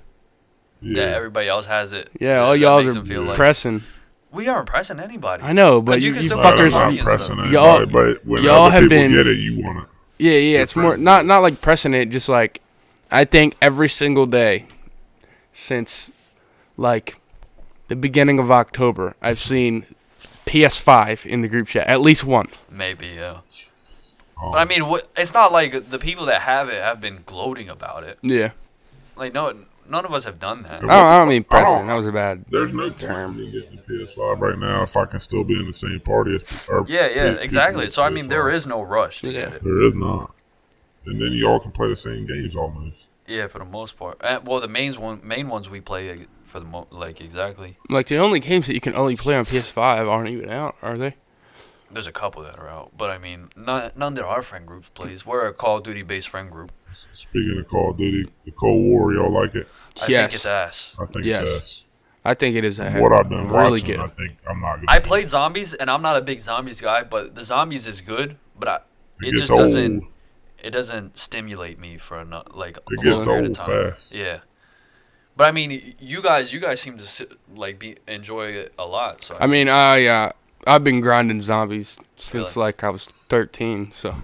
Yeah, everybody else has it. Yeah, all That y'all makes are them feel like- pressing. We aren't pressing anybody. I know, but 'Cause you you can still fuckers. fuck I'm around. not pressing anybody, Y'all- but when y'all other have people been- get it, you want it. Yeah, it's more not like pressing it. Just like I think every single day since like the beginning of October, I've seen PS5 in the group chat at least once. Maybe, yeah. Oh, But I mean, it's not like the people that have it have been gloating about it. Yeah, Like, no, none of us have done that. I don't mean I don't- pressing. That was a bad. there's no term in getting the PS5 right now if I can still be in the same party as. Yeah, people exactly. with So I mean, there PS5. is no rush to Yeah. get it. There is not. And then you all can play the same games almost. Yeah, for the most part. Well, the main ones we play for the exactly. Like the only games that you can only play on PS5 aren't even out, are they? There's a couple that are out, but I mean, none that our friend group plays. We're a Call of Duty based friend group. Speaking of Call of Duty, the Cold War, y'all like it? I Yes. think it's ass. I think Yes. it's ass. I think it is a What I've been really watching, I good. think I'm not gonna. I played zombies, and I'm not a big zombies guy, but the zombies is good, but it gets just doesn't. old. It doesn't stimulate me for a It long gets period old of time. fast. Yeah, but I mean, you guys seem to enjoy it a lot. So I mean, I've been grinding zombies since like I was 13, so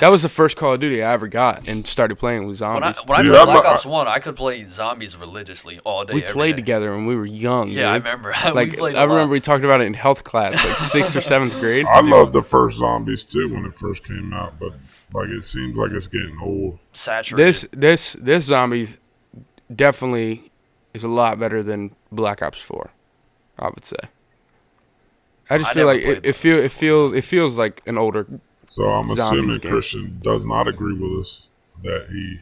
that was the first Call of Duty I ever got and started playing with when zombies. I Dude, played I'm Black not- Ops 1, I could play zombies religiously all day. We every played day. together when we were young. Yeah, I dude. remember. Like we played I a lot. remember we talked about it in health class, like 6th or 7th grade. I loved the first zombies too when it first came out, but like it seems like it's getting old. Saturated. This zombies definitely is a lot better than Black Ops 4. I would say. I just I feel never like played it feels like an older. So I'm Zombies assuming game. Christian does not agree with us that he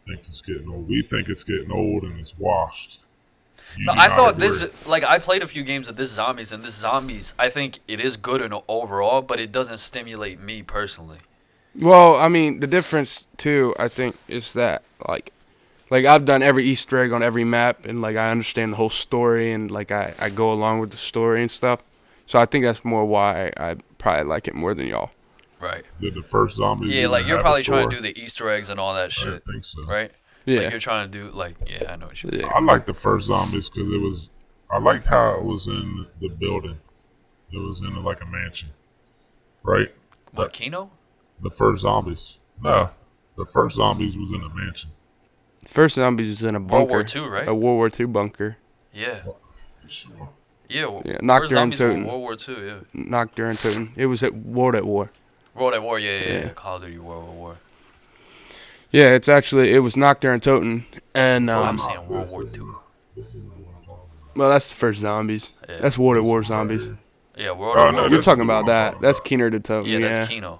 thinks it's getting old. We think it's getting old and it's washed. You No, do I not thought agree. this, I played a few games of this zombies, and this zombies, I think it is good overall, but it doesn't stimulate me personally. Well, I mean, the difference too, I think, is that like like I've done every Easter egg on every map, and like I understand the whole story, and like I go along with the story and stuff. So I think that's more why I probably like it more than y'all. Right. Did the first zombies? Yeah, like you're probably trying to do the Easter eggs and all that shit. I think so. Right. Yeah. Like you're trying to do I know what you mean. Yeah. I like the first zombies because I liked how it was in the building. It was in like a mansion, right? What, Kino? The first zombies. No, the first zombies was in a mansion. First zombies was in a World bunker. War II, right? A World War II bunker. Yeah. You sure? Yeah. Yeah, knocked first her zombies into were World War II, yeah. Knocked her into. It was at World at War. World at War, yeah. Yeah. Call of Duty World at War. Yeah, it was knocked her in Toten, and I'm saying World War II. This is the one I'm talking about. well, that's the first zombies. Yeah. That's World at War zombies. Yeah, World Oh, at no, War. You're that's talking the about one I'm that. talking That's about. Keener to Toten. Yeah, Yeah, that's Kino.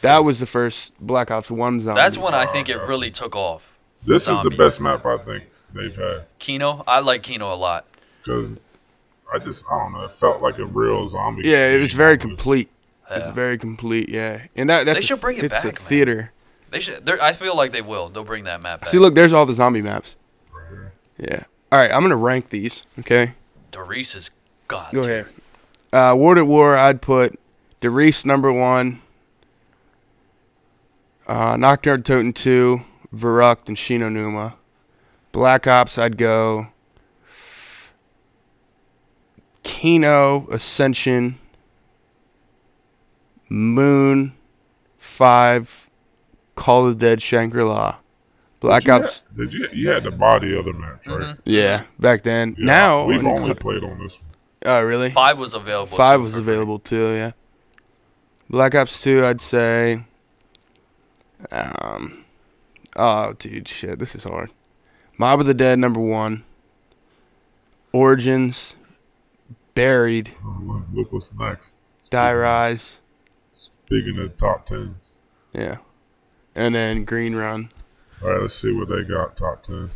that was the first Black Ops 1 zombie. That's when I think it really took off. This is Zombies. the best map I think they've had Kino, I like Kino a lot. because I don't know. It felt like a real zombie. Yeah, it was very game. complete. Yeah. It's very complete. Yeah, and that's They should bring it it's back, a man. theater. They should. I feel like they will. They'll bring that map back. See, look, there's all the zombie maps. Right here. Yeah. All right, I'm gonna rank these. Okay. Doris is god. Go ahead. World at War, I'd put Doris number 1. Nocturne Toten 2, Verrucht, and Shino Numa. Black Ops, I'd go Kino, Ascension, Moon, 5, Call of the Dead, Shangri-La. Black Ops. You had to buy the other maps, right? Mm-hmm. Yeah, back then. Yeah, Now. we've only played on this one. Oh, really? 5 was available. 5 too, was for available too, yeah. Black Ops 2, I'd say. Oh, dude, shit, this is hard. Mob of the Dead, number 1. Origins, Buried, Oh, look what's next. Die Rise, Speaking of top 10s. yeah. And then Green Run. All right, let's see what they got top 10.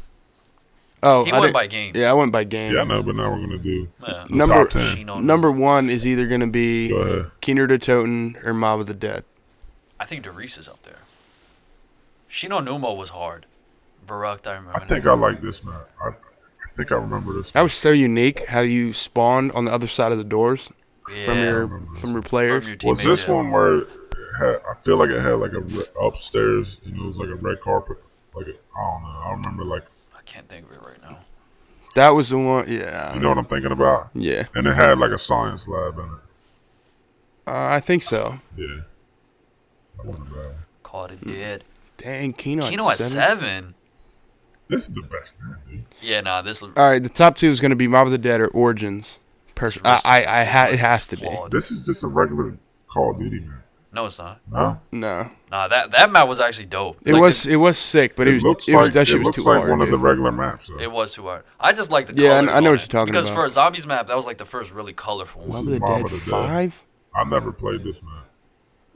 Oh, He I went didn't- by game. Yeah, I went by game. Yeah, I know, but now we're gonna do Yeah. the Number- top 10. Shino Number 1 is either going to be Go ahead. Keener to Toten or Mob of the Dead. I think Doris is up there. Shino Numa was hard. Verrucht, I remember. I think I like this map. I think I remember this. That was so unique how you spawned on the other side of the doors yeah. from your players. From your Was teammates, this yeah. one where it had, I feel like it had like a upstairs, it was like a red carpet. I don't know. I remember like, I can't think of it right now. That was the one, yeah. you know what I'm thinking about? Yeah. And it had like a science lab in it. I think so. Yeah. That wasn't bad. Called it dead. Dang, Kino Kino at 7. This is the best map, dude. Yeah, nah, this is. All right, the top 2 is going to be Mob of the Dead or Origins. This It list has is to be. flawed. This is just a regular Call of Duty map. No, it's not. No? No, Nah, that map was actually dope. it Like, was sick, but it was that shit was too like hard. one of the dude. regular maps. Though. It was too hard. I just like the Yeah, colors I know on what it. you're talking because about. for a zombies map, that was like the first really colorful This one. Mob of the Mob Dead of the Dead. 5. I never played this map.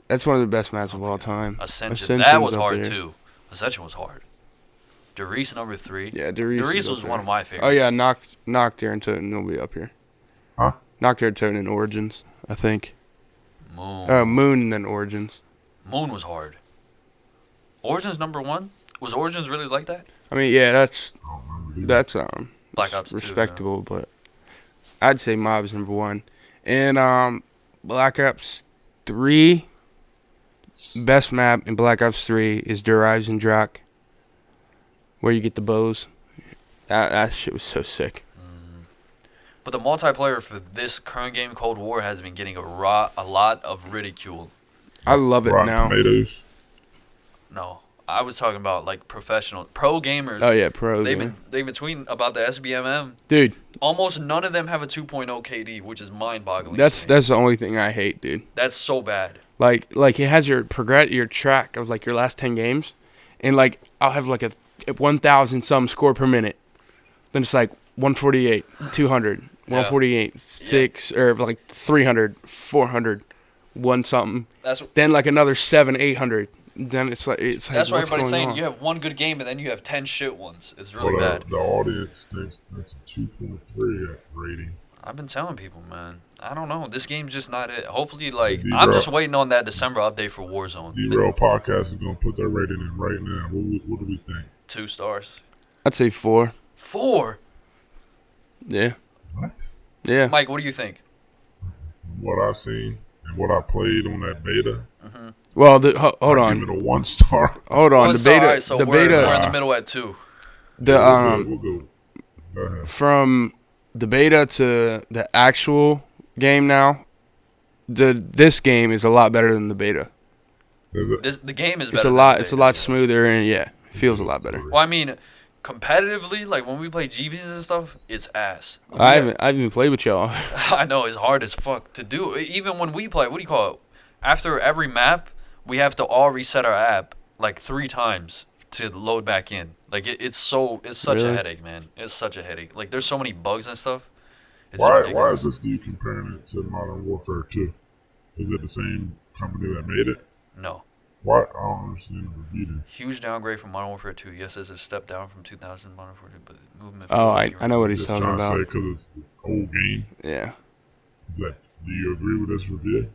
That's one of the best maps of all time. Ascension. That was up hard there. too. Ascension was hard. Doris number 3. Yeah, Doris Doris is up was there. one of my favorites. Oh yeah, Nocturne Toten will be up here. Huh? Nocturne Toten and Origins, I think. Moon. Moon and then Origins. Moon was hard. Origins number 1. Was Origins really like that? I mean, yeah, that's I don't remember either. that's Black Ops 2, respectable, but I'd say Mob is number 1. And Black Ops 3, best map in Black Ops 3 is Der Eisendrache, where you get the bows. That shit was so sick. But the multiplayer for this current game, Cold War, has been getting a lot of ridicule. I love it Rotten now. Tomatoes. No, I was talking about like professional pro gamers. Oh yeah, pros. They've yeah. been tweeting about the SBMM. Dude, Almost none of them have a 2.0 KD, which is mind-boggling. that's to me. the only thing I hate, dude. That's so bad. Like it has your track of like your last 10 games, and like I'll have like a 1,000 some score per minute. Then it's like 148, 200, 148, 6 or like 300, 400, 1 something. Then like another 7, 800. Then it's like That's why what's everybody's going saying on? you have one good game and then you have 10 shit ones. It's really But, bad. the audience thinks that's a 2.3 rating. I've been telling people, man. I don't know. This game's just not it. Hopefully, like, D-Rock. I'm just waiting on that December update for Warzone. D-Rail Podcast is going to put their rating in right now. What do we think? 2 stars. I'd say 4. 4? Yeah. What? Yeah. Mike, what do you think? From what I've seen and what I played on that beta, Well, hold I on. give it a 1 star. Hold on. One The star, beta. alright, so the we're beta. in the middle at 2. The We'll go. Go ahead. From the beta to the actual game now, this game is a lot better than the beta. Is it? The game is better. It's a than lot. the It's a beta, lot yeah. smoother and it feels a lot better. Well, I mean, competitively, like when we play GVs and stuff, it's ass. I haven't even played with y'all. I know it's hard as fuck to do. Even when we play, what do you call it? After every map, we have to all reset our app like 3 times to load back in. Like it's such a Really? headache, man. It's such a headache. Like there's so many bugs and stuff. It's Why ridiculous. is this dude comparing it to Modern Warfare 2? Is it the same company that made it? No. Why? I don't understand the review then. Huge downgrade from Modern Warfare 2. Yes, it's a step down from 2000 Modern Warfare 2, but the movement. Oh, I know what he's Just talking trying to say about. because it's the old game. Yeah. Do you agree with this review?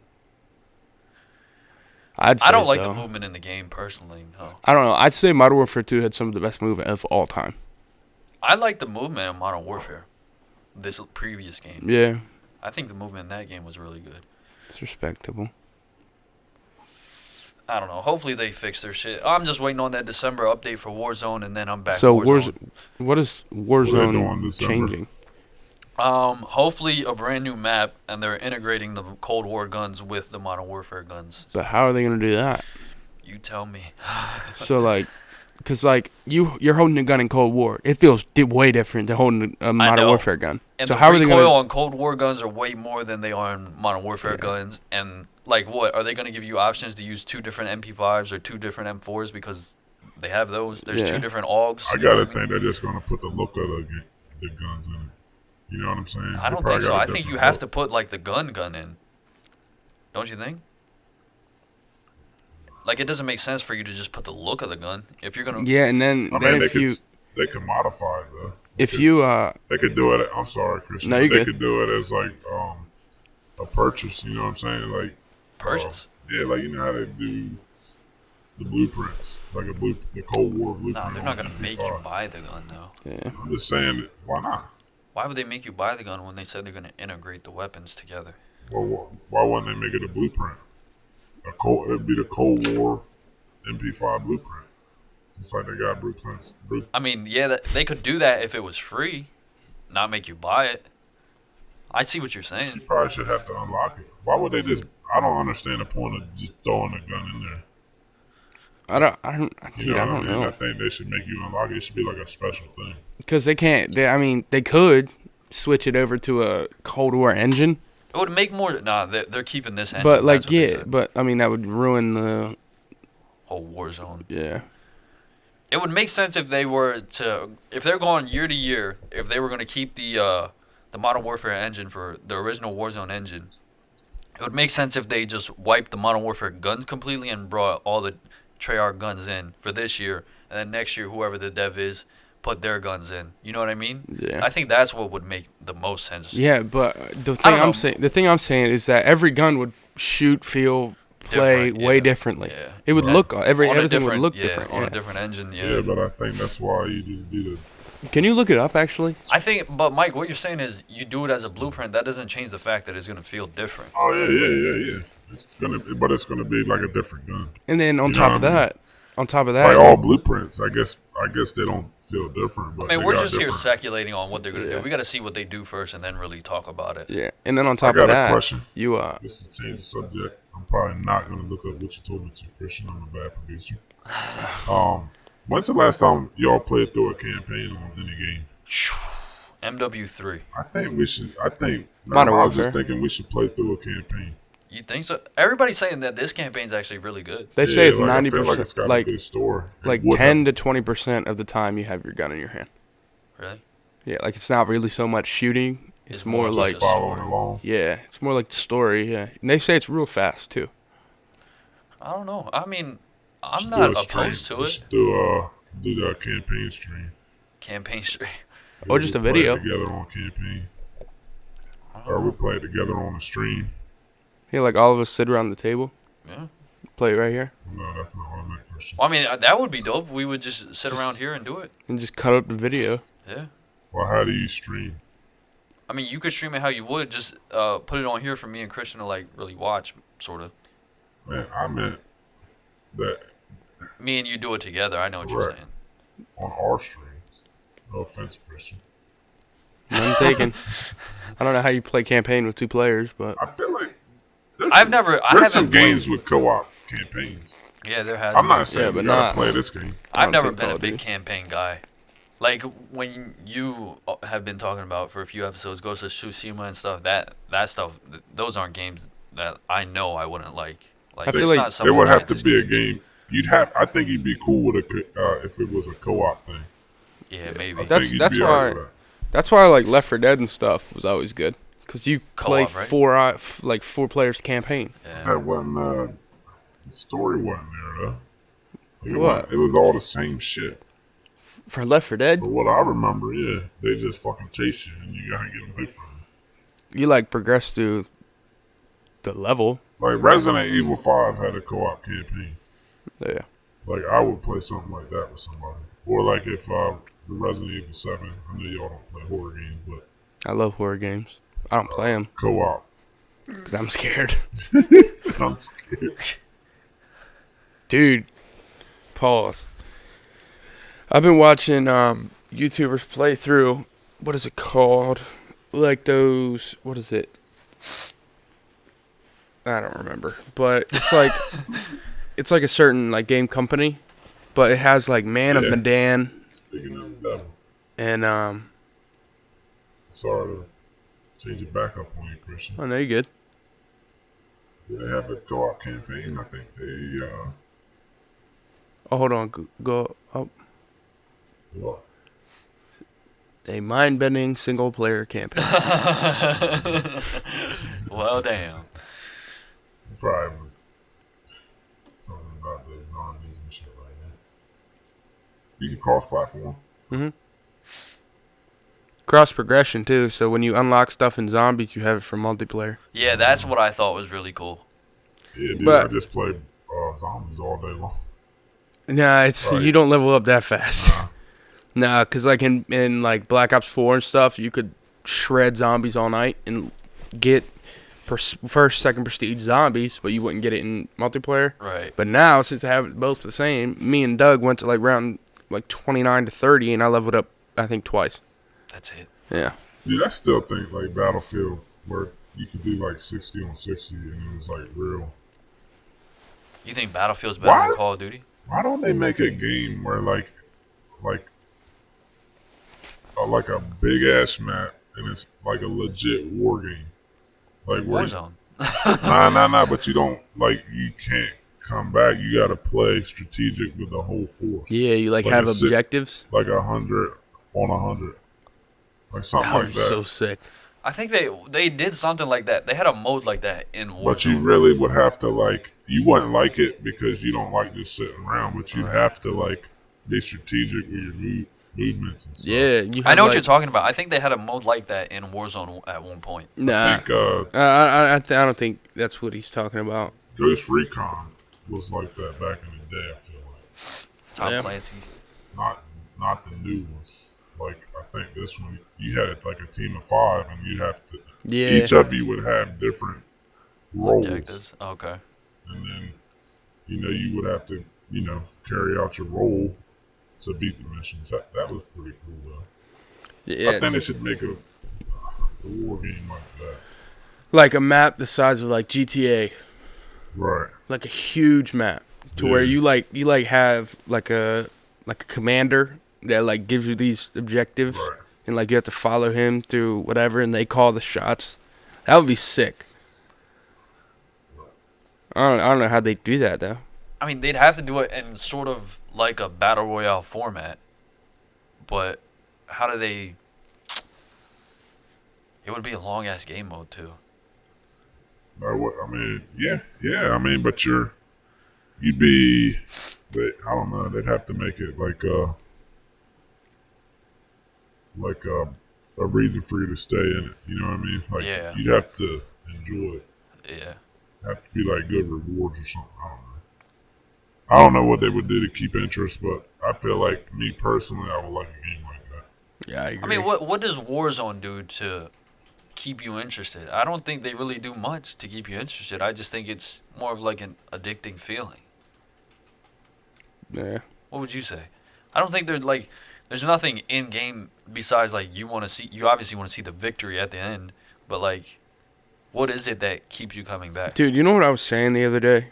I'd say I don't like so. the movement in the game personally. No. I don't know. I'd say Modern Warfare 2 had some of the best movement of all time. I like the movement in Modern Warfare. This previous game. Yeah. I think the movement in that game was really good. It's respectable. I don't know. Hopefully they fix their shit. I'm just waiting on that December update for Warzone, and then I'm back. So Warzone. what is doing Warzone December? changing? Hopefully a brand new map, and they're integrating the Cold War guns with the Modern Warfare guns. But how are they gonna do that? You tell me. So like, cause like you're holding a gun in Cold War, it feels way different than holding a Modern know. Warfare gun. And so the how are they recoil gonna? on Cold War guns are way more than they are in Modern Warfare guns. And like, what are they going to give you options to use 2 different MP5s or 2 different M4s because they have those? There's 2 different AUGs. I you know gotta what think they're just gonna put the look of the guns in it. You know what I'm saying? I don't think so. I think you have to put like the gun in. Don't you think? Like it doesn't make sense for you to just put the look of the gun if you're gonna. Yeah, and then if they could modify it though. they could do it. I'm sorry, Christian. No, but you're they good. could do it as like a purchase. You know what I'm saying? Like Purchase. Yeah, like you know how they do the blueprints, like the Cold War blueprint. No, they're not gonna on make MP5. you buy the gun though. yeah. I'm just saying, why not? Why would they make you buy the gun when they said they're gonna integrate the weapons together? Well, why wouldn't they make it a blueprint? It'd be the Cold War MP5 blueprint. Just like they got blueprints. I mean, yeah, they could do that if it was free, not make you buy it. I see what you're You saying. probably should have to unlock it. Why would they just? I don't understand the point of just throwing a gun in there. I don't You dude, know I what don't I mean? I know. think they should make you unlock it. It should be like a special thing. Because they can't. They could switch it over to a Cold War engine. It would make more. Nah, they're keeping this engine. But like, That's what they yeah, said. but I mean that would ruin the Whole Warzone. yeah. It would make sense if they were to, if they're going year to year, if they were going to keep the Modern Warfare engine for the original Warzone engine. It would make sense if they just wiped the Modern Warfare guns completely and brought all the Treyarch guns in for this year, and then next year whoever the dev is put their guns in. You know what I mean? Yeah. I think that's what would make the most sense. Yeah, but the I don't thing know. I'm saying is that every gun would shoot, feel, play Different, way yeah. differently. Yeah. It would Yeah. look On a everything would different- look yeah, different. on Yeah. a different engine. Yeah, but I think that's why you just do the. Can you look it up actually? I think, but Mike, what you're saying is you do it as a blueprint. That doesn't change the fact that it's gonna feel different. Oh yeah. But it's gonna be like a different gun. And then on You know top of what I mean? that, Like all blueprints, I guess they don't feel different. But I mean, they we're got just here different. speculating on what they're gonna Yeah. do. We got to see what they do first, and then really talk about it. yeah. And then on I top got of a that, question. you Just to change the subject, I'm probably not gonna look up what you told me to, Christian. I'm a bad producer. When's the last time y'all played through a campaign on any game? MW3. I think we should. Modern I was just Warfare. thinking we should play through a campaign. You think so? Everybody's saying that this campaign's actually really good. they say it's like, I 90%, feel like it's got a good story. like It would 10 have- to 20% of the time you have your gun in your hand. Really? Yeah, like it's not really so much shooting. It's more just like a following story. along. yeah, it's more like the story. Yeah, and they say it's real fast too. I don't know. I mean, I'm Just not do a stream. opposed to it. Just do the campaign stream. Campaign stream. Or just a We play video. together on campaign, or we play together on the stream. Yeah, like all of us sit around the table. Yeah. Play it right here. No, that's not what I meant, Christian. Well, I mean, that would be dope. We would just sit around here and do it. And just cut up the video. Yeah. Well, how do you stream? I mean, you could stream it how you would. Just put it on here for me and Christian to like really watch, sort of. Man, I meant that Me and you do it together. I know what you're Right. saying. on our streams. No offense, Christian. None taken. I don't know how you play campaign with 2 players, but I feel like I there's some haven't games with co-op campaigns. Yeah, there has. I'm been. not saying Yeah, you but gotta not- play this game. I I've don't never think been Call a of big Duty. campaign guy. Like when you have been talking about for a few episodes, Ghost of Tsushima and stuff. That stuff, those aren't games that I know I wouldn't like. Like I feel it's like not There something would like have to this be a game. game. I think you'd be cool with if it was a co-op thing. Yeah, maybe. I That's- think you'd that's be why- alright with that. that's why like Left 4 Dead and stuff was always good. Because you play Co-op, right? 4 players campaign. Yeah. That wasn't the story wasn't there though. Like, What? It was all the same shit. For Left 4 Dead, For what I remember, yeah, they just fucking chase you and you gotta get away from them. you like progress through the level. Like Resident Evil 5 had a co-op campaign. Yeah. Like I would play something like that with somebody, or like if the Resident Evil 7. I know y'all don't play horror games, but I love horror games. I don't play them co-op. because I'm scared. I'm scared. Dude, pause. I've been watching YouTubers play through, what is it called? Like those, what is it? I don't remember. But it's like it's like a certain like game company, but it has like Man of Yeah. Medan Speaking of the devil, and sorry to change it back up on you, Christian. oh no, you're good. Do they have a co-op campaign? I think they Oh, hold on, go up. well, A mind-bending single-player campaign. Well, damn. probably would something about the zombies and shit like that. You can cross-platform. Cross progression too, so when you unlock stuff in zombies, you have it for multiplayer. Yeah, that's what I thought was really cool. Yeah, dude, But- I just play zombies all day long. Nah, it's Right. you don't level up that fast. Nah, cause like in like Black Ops 4 and stuff, you could shred zombies all night and get first, second prestige zombies, but you wouldn't get it in multiplayer. Right. But now, since I have it both the same, me and Doug went to like round like 29 to 30, and I leveled up I think twice. That's it. Yeah. Dude, I still think like Battlefield, where you could do like 60 on 60, and it was like real. You think Battlefield's better Why? than Call of Duty? Why don't they make a game where like a big ass map and it's like a legit war game, like where Warzone. nah, but you don't like you can't come back. You got to play strategic with the whole force, Yeah, you like Like have a si- objectives. like 100 on 100, like something That like was that. so sick. I think they did something like that. They had a mode like that in Warzone. But you really would have to like you wouldn't like it because you don't like just sitting around. But you have to like be strategic with your movements and stuff. Yeah, you. I know what like, you're talking about. I think they had a mode like that in Warzone at one point. I Nah, think I don't think that's what he's talking about. Ghost Recon was like that back in the day. I feel like Tom Yeah. Clancy's. not the new ones. Like I think this one you had like a team of 5, and you'd have to. Yeah. Each of you would have different roles, Objectives. Okay. and then you would have to carry out your role to beat the missions. That was pretty cool though. I Yeah, think they should make a war game like that. like a map the size of like GTA, Right. like a huge map to where Yeah. you have like a commander that like gives you these objectives, Right. and like you have to follow him through whatever, and they call the shots. That would be sick. I don't know how they do that though. I mean, they'd have to do it in sort of like a battle royale format, but how do they? It would be a long ass game mode too. I mean, yeah. I mean, but you'd be. I don't know. They'd have to make it like a reason for you to stay in it. You know what I mean? Like Yeah. you'd have to enjoy it. Yeah. Have to be like good rewards or something. I don't know. I don't know what they would do to keep interest, but I feel like me personally, I would like a game like that. Yeah, I agree. I mean, what does Warzone do to keep you interested? I don't think they really do much to keep you interested. I just think it's more of like an addicting feeling. Yeah. What would you say? I don't think there's nothing in game besides like you obviously want to see the victory at the end, but like what is it that keeps you coming back? Dude, you know what I was saying the other day?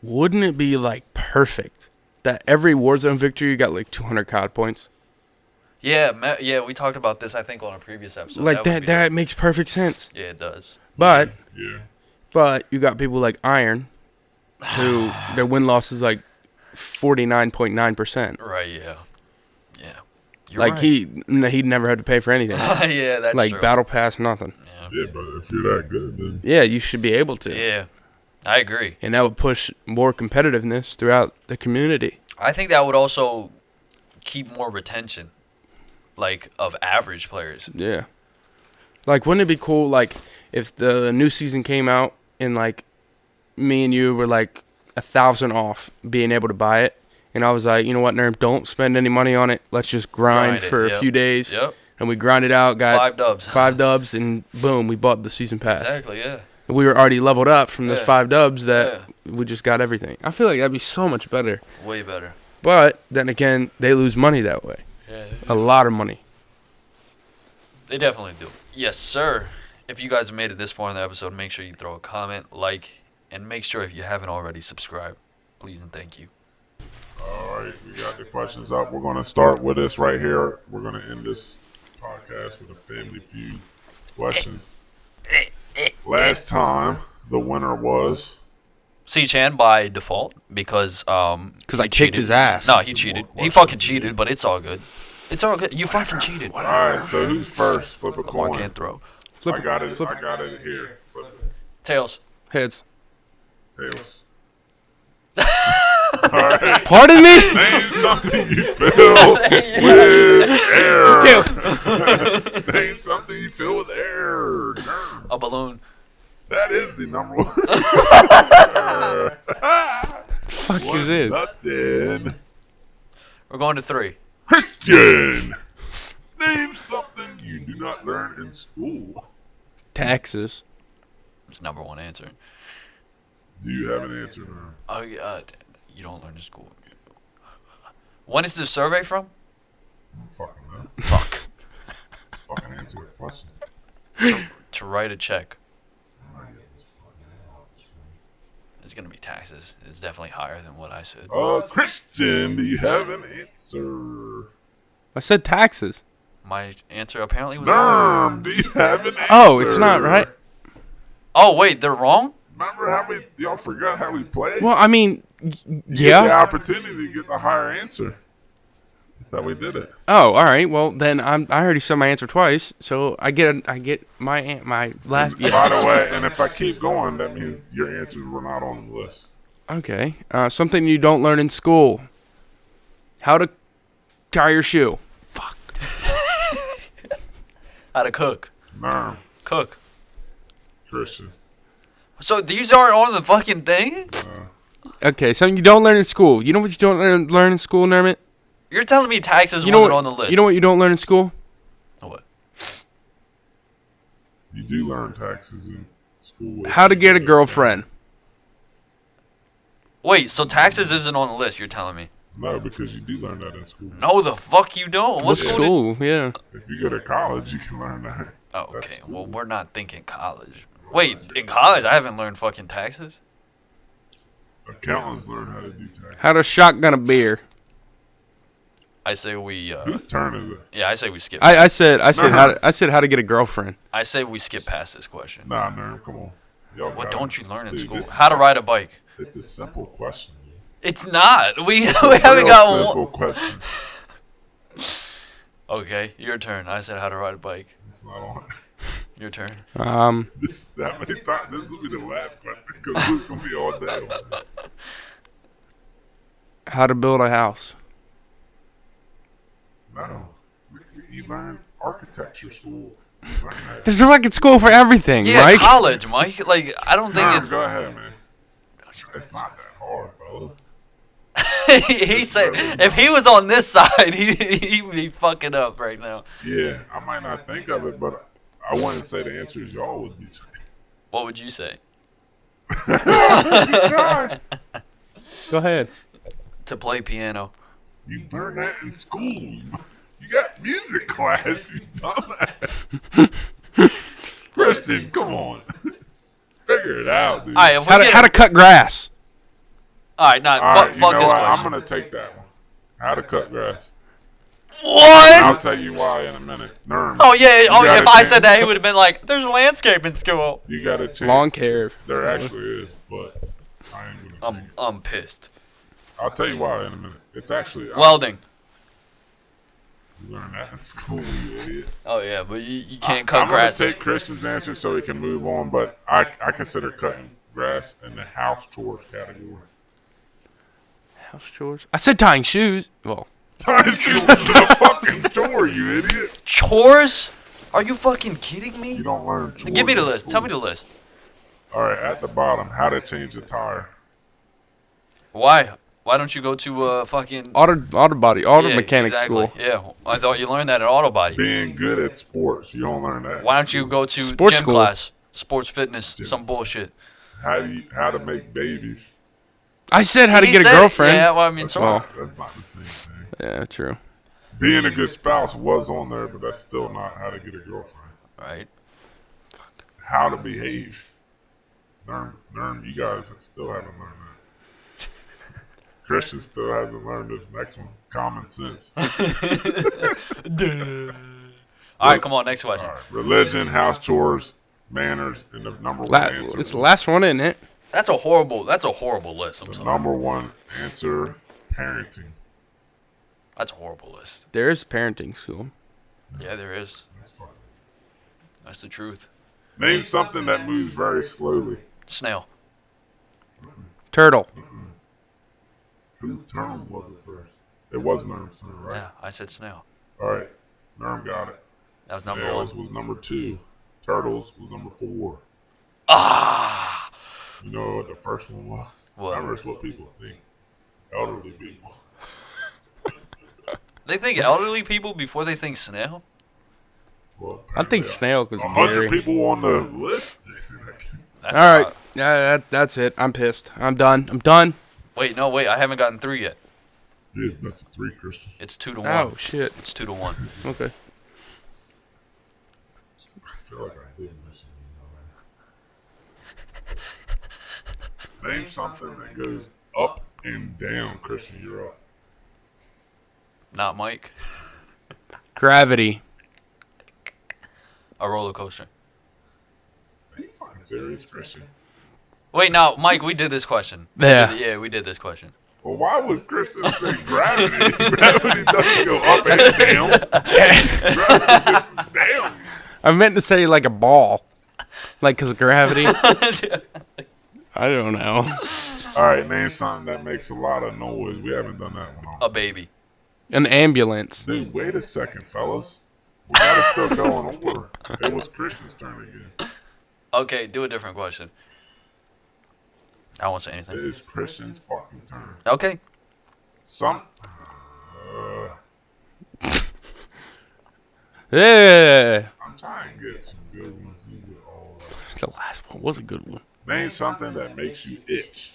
Wouldn't it be like perfect that every Warzone victory you got like 200 COD points? Yeah, we talked about this I think on a previous episode. Like that makes perfect sense. Yeah, it does. But Yeah. But you got people like Iron, who their win loss is like 49.9%. Right, yeah. You're Like right. he never had to pay for anything. Yeah, that's like true. battle pass, nothing. Yeah, but if you're that good, then Yeah, you should be able to. Yeah, I agree. And that would push more competitiveness throughout the community. I think that would also keep more retention, like, of average players. Yeah. Like, wouldn't it be cool, like, if the new season came out and, like, me and you were, like, 1,000 off being able to buy it, and I was like, you know what, Nerm, don't spend any money on it. Let's just grind it, for yep. a few days. Yep. And we grinded out, got 5 dubs. 5 dubs, and boom, we bought the season pass. Exactly, yeah. And we were already leveled up from those Yeah. 5 dubs that we just got everything. I feel like that'd be so much better. Way better. But then again, they lose money that way. Yeah. A lot of money. They definitely do. Yes, sir. If you guys made it this far in the episode, make sure you throw a comment, like, and make sure if you haven't already, subscribe. Please and thank you. all right, we got the questions up. We're going to start with this right here. We're going to end this podcast with a Family Feud questions. Last time, the winner was... C-Chan by default because I he kicked his ass. No, he cheated. He fucking cheated, but it's all good. It's all good. You fucking cheated. All right, so who's first? Flip a Lamar coin. can't throw. Flip I got it. flip I got it here. Flip it. Tails. Heads. Tails. All right. Pardon me? Name something you fill with air. Name something you fill with air. Nerd. A balloon. That is the number one. Fuck is this? Nothing. We're going to 3. Christian. Name something you do not learn in school. Taxes. It's number 1 answer. Do you have an answer now? Oh, you don't learn in school. When is the survey from? Fucking no. Fuck. Fucking answer the question. To write a check. It's going to be taxes. It's definitely higher than what I said. Christian, do you have an answer? I said taxes. My answer apparently was wrong. Nerm, do you have an answer? Oh, it's not right. Oh, wait, they're wrong? Remember how y'all forgot how we played? Well, I mean, You get the yeah. opportunity to get the higher answer. That's how we did it. Oh, all right. Well, then I already said my answer twice, so I get my last. By Yeah. the way, and if I keep going, that means your answers were not on the list. Okay. Something you don't learn in school. How to tie your shoe. Fuck. How to cook. Nerm, Cook. Christian. So these aren't on the fucking thing? Okay, something you don't learn in school. You know what you don't learn in school, Nermit? You're telling me taxes You know wasn't what, on the list. You know what you don't learn in school? What? You do learn taxes in school. How to get a girlfriend. Wait, so taxes isn't on the list, you're telling me? No, because you do learn that in school. No, the fuck you don't. What What school? school? Yeah. If you go to college, you can learn that. Oh, That's okay, school. well, we're not thinking college. Wait, in college, I haven't learned fucking taxes? Accountants learn how to do taxes. How to shotgun a beer. I say we, Whose turn is it? yeah, I say we skip. I said how to get a girlfriend. I say we skip past this question. Nah, Nerm, come on. Y'all What got don't it. you learn in Dude, school? this- How to ride a bike. It's a simple question. Dude. It's not. We haven't Real got simple one. question. Okay, your turn. I said how to ride a bike. It's not on. Your turn. This that many times. This will be the last question because we're gonna be all day. on this. How to build a house. No, you learn architecture school. You learn that. There's a fucking school for everything, Yeah, Mike. college, Mike. Like, I don't think Nerm, it's... go ahead, man. It's not that hard, fellas. He said if he was on this side, he would be fucking up right now. Yeah, I might not think of it, but I wouldn't say the answer is y'all would be. What would you say? Go ahead. To play piano. You learn that in school. You got music class, you dumbass. Christian, come on. Figure it out, dude. All right, if we How to cut grass. All right, nah, All right, fuck you know this what? question. I'm going to take that one. How to cut grass. What? I'll tell you why in a minute. Nerm. Oh yeah. You Oh, got if a I chance. said that, he would have been like, "There's landscape in school." You got a chance. Lawn care. There actually is, but I ain't going to take it. I'm pissed. I'll tell you why in a minute. It's actually... Welding. You learn that in school, you idiot. Oh yeah, but you can't cut I'm grass. going to take Christian's answer so he can move on, but I consider cutting grass in the house chores category. House chores. I said tying shoes. Well, Tying shoes is a fucking chore, you idiot. Chores? Are you fucking kidding You me? don't learn chores. Give me the in list. school. Tell me the list. All right, at the bottom, how to change a tire. Why? Why don't you go to fucking auto yeah, mechanic exactly. school. Yeah, I thought you learned that at Auto Body. Being good at sports. You don't learn that. Why don't you go to Sports gym school. class, sports fitness, some bullshit? How to make babies. I said how to He get a said it. girlfriend. Yeah, well, I mean, That's, so that's not the same thing. Yeah, true. Being a good spouse was on there, but that's still not how to get a girlfriend. right. How to behave. Learn. You guys still haven't learned that. Christian still hasn't learned this next one. Common sense. All right, come on, next question. All right. Religion, house chores, manners, and the number one answer. It's the last one, isn't it? That's a horrible list. I'm The sorry. number one answer, parenting. That's a horrible list. There is parenting school. Yeah, there is. That's fine. That's the truth. Name something that moves very slowly. Snail. Turtle. Whose turn was it first? It was Nerm's turn, right? Yeah, I said snail. All right. Nerm got it. That was number Snails one. was number 2. Turtles was number 4. Ah. You know what the first one was? What? Remember, it's what people think. Elderly people. They think elderly people before they think snail. Well, I think snail because 100 people on the list. That's All right. odd. Yeah, that's it. I'm pissed. I'm done. Wait, no, wait. I haven't gotten 3 yet. Yeah, that's a 3, Christian. It's 2-1. Oh, shit. It's 2-1. Okay. I feel like I did miss it. Name something that goes up and down, Christian. You're up. Not Mike. Gravity. A roller coaster. Are you fucking serious, Christian? Wait, no, Mike. We did this question. Yeah. We did this question. Well, why would Christian say gravity? Gravity doesn't go up and down. Gravity gets down. I meant to say like a ball. Like, because of gravity. I don't know. All right, name something that makes a lot of noise. We haven't done that one. A baby. An ambulance. Dude, wait a second, fellas. We gotta still go in order. It was Christian's turn again. Okay, do a different question. I won't say It anything. is Christian's fucking turn. Okay. Yeah. I'm trying to get some good ones. These are all. The last one was a good one. Name something that makes you itch.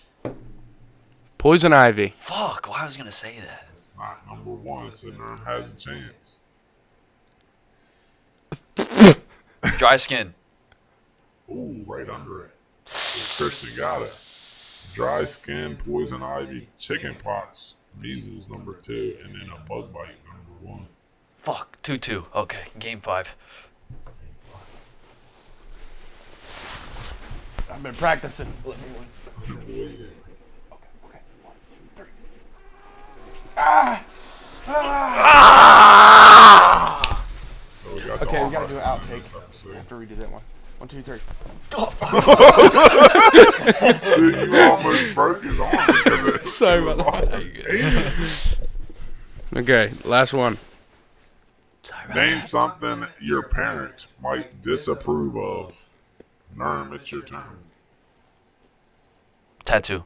Poison ivy. Fuck. Why I was gonna say that? It's not number 1, so Nerm has a chance. Dry skin. Ooh, right under it. Christian got it. Dry skin, poison ivy, chicken pox, measles number 2, and then a bug bite number 1. Fuck. 2-2. Okay. Game 5. I've been practicing. So we got Okay, the we gotta do an arm wrestling in outtake. this episode. I have to redo that one. 1, 2, 3. Dude, you almost broke his arm because of it. Sorry about that. Okay, last one. Name something your parents might disapprove of. Nerm, it's your turn. Tattoo.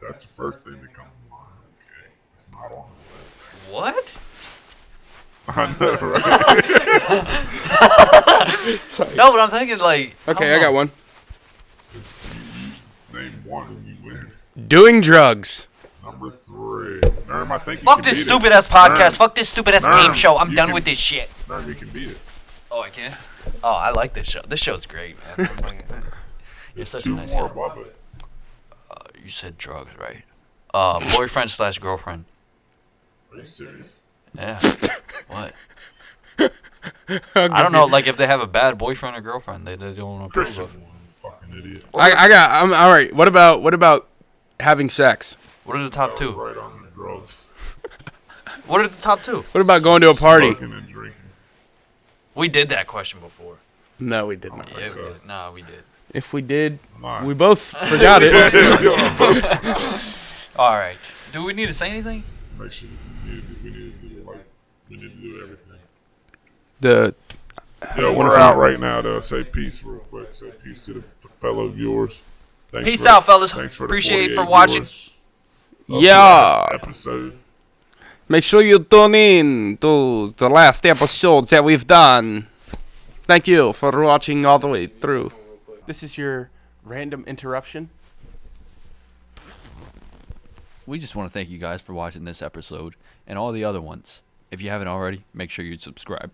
That's the first thing that comes to mind. Okay, it's not on the list. What? I know, right? No, but I'm thinking like. Okay, I got one. Name one and you win. Doing drugs. Number 3. Nerm, I think you Fuck can this beat stupid it. ass podcast. Nerm, Fuck this stupid ass Nerm, game show. I'm you done can- with this shit. Nerm, you can beat it. Oh, I can. Oh, I like this show. This show's great, man. You're There's such a 2 nice more guy. above it. You said drugs, right? Boyfriend / girlfriend. Are you serious? Yeah. What? I don't know. Like if they have a bad boyfriend or girlfriend, they don't approve Christian of. one, fucking idiot. I'm all right. What about having sex? What are the top That was two? right on the drugs. What are the top two? What about going to a party? Smoking and drinking. We did that question before. No, we did not. Yeah, so. we did. No, we did. If we did, Nah. we both forgot it. All right. Do we need to say anything? Make sure we need to do like we need to do everything. The Yo, we're out right now to say peace real quick. Say peace to the fellow viewers. Thanks Peace for- out, fellas. Thanks for the Appreciate it for 48 watching. viewers of Yeah. the last episode. Make sure you tune in to the last episodes that we've done. Thank you for watching all the way through. This is your random interruption. We just want to thank you guys for watching this episode and all the other ones. If you haven't already, make sure you subscribe.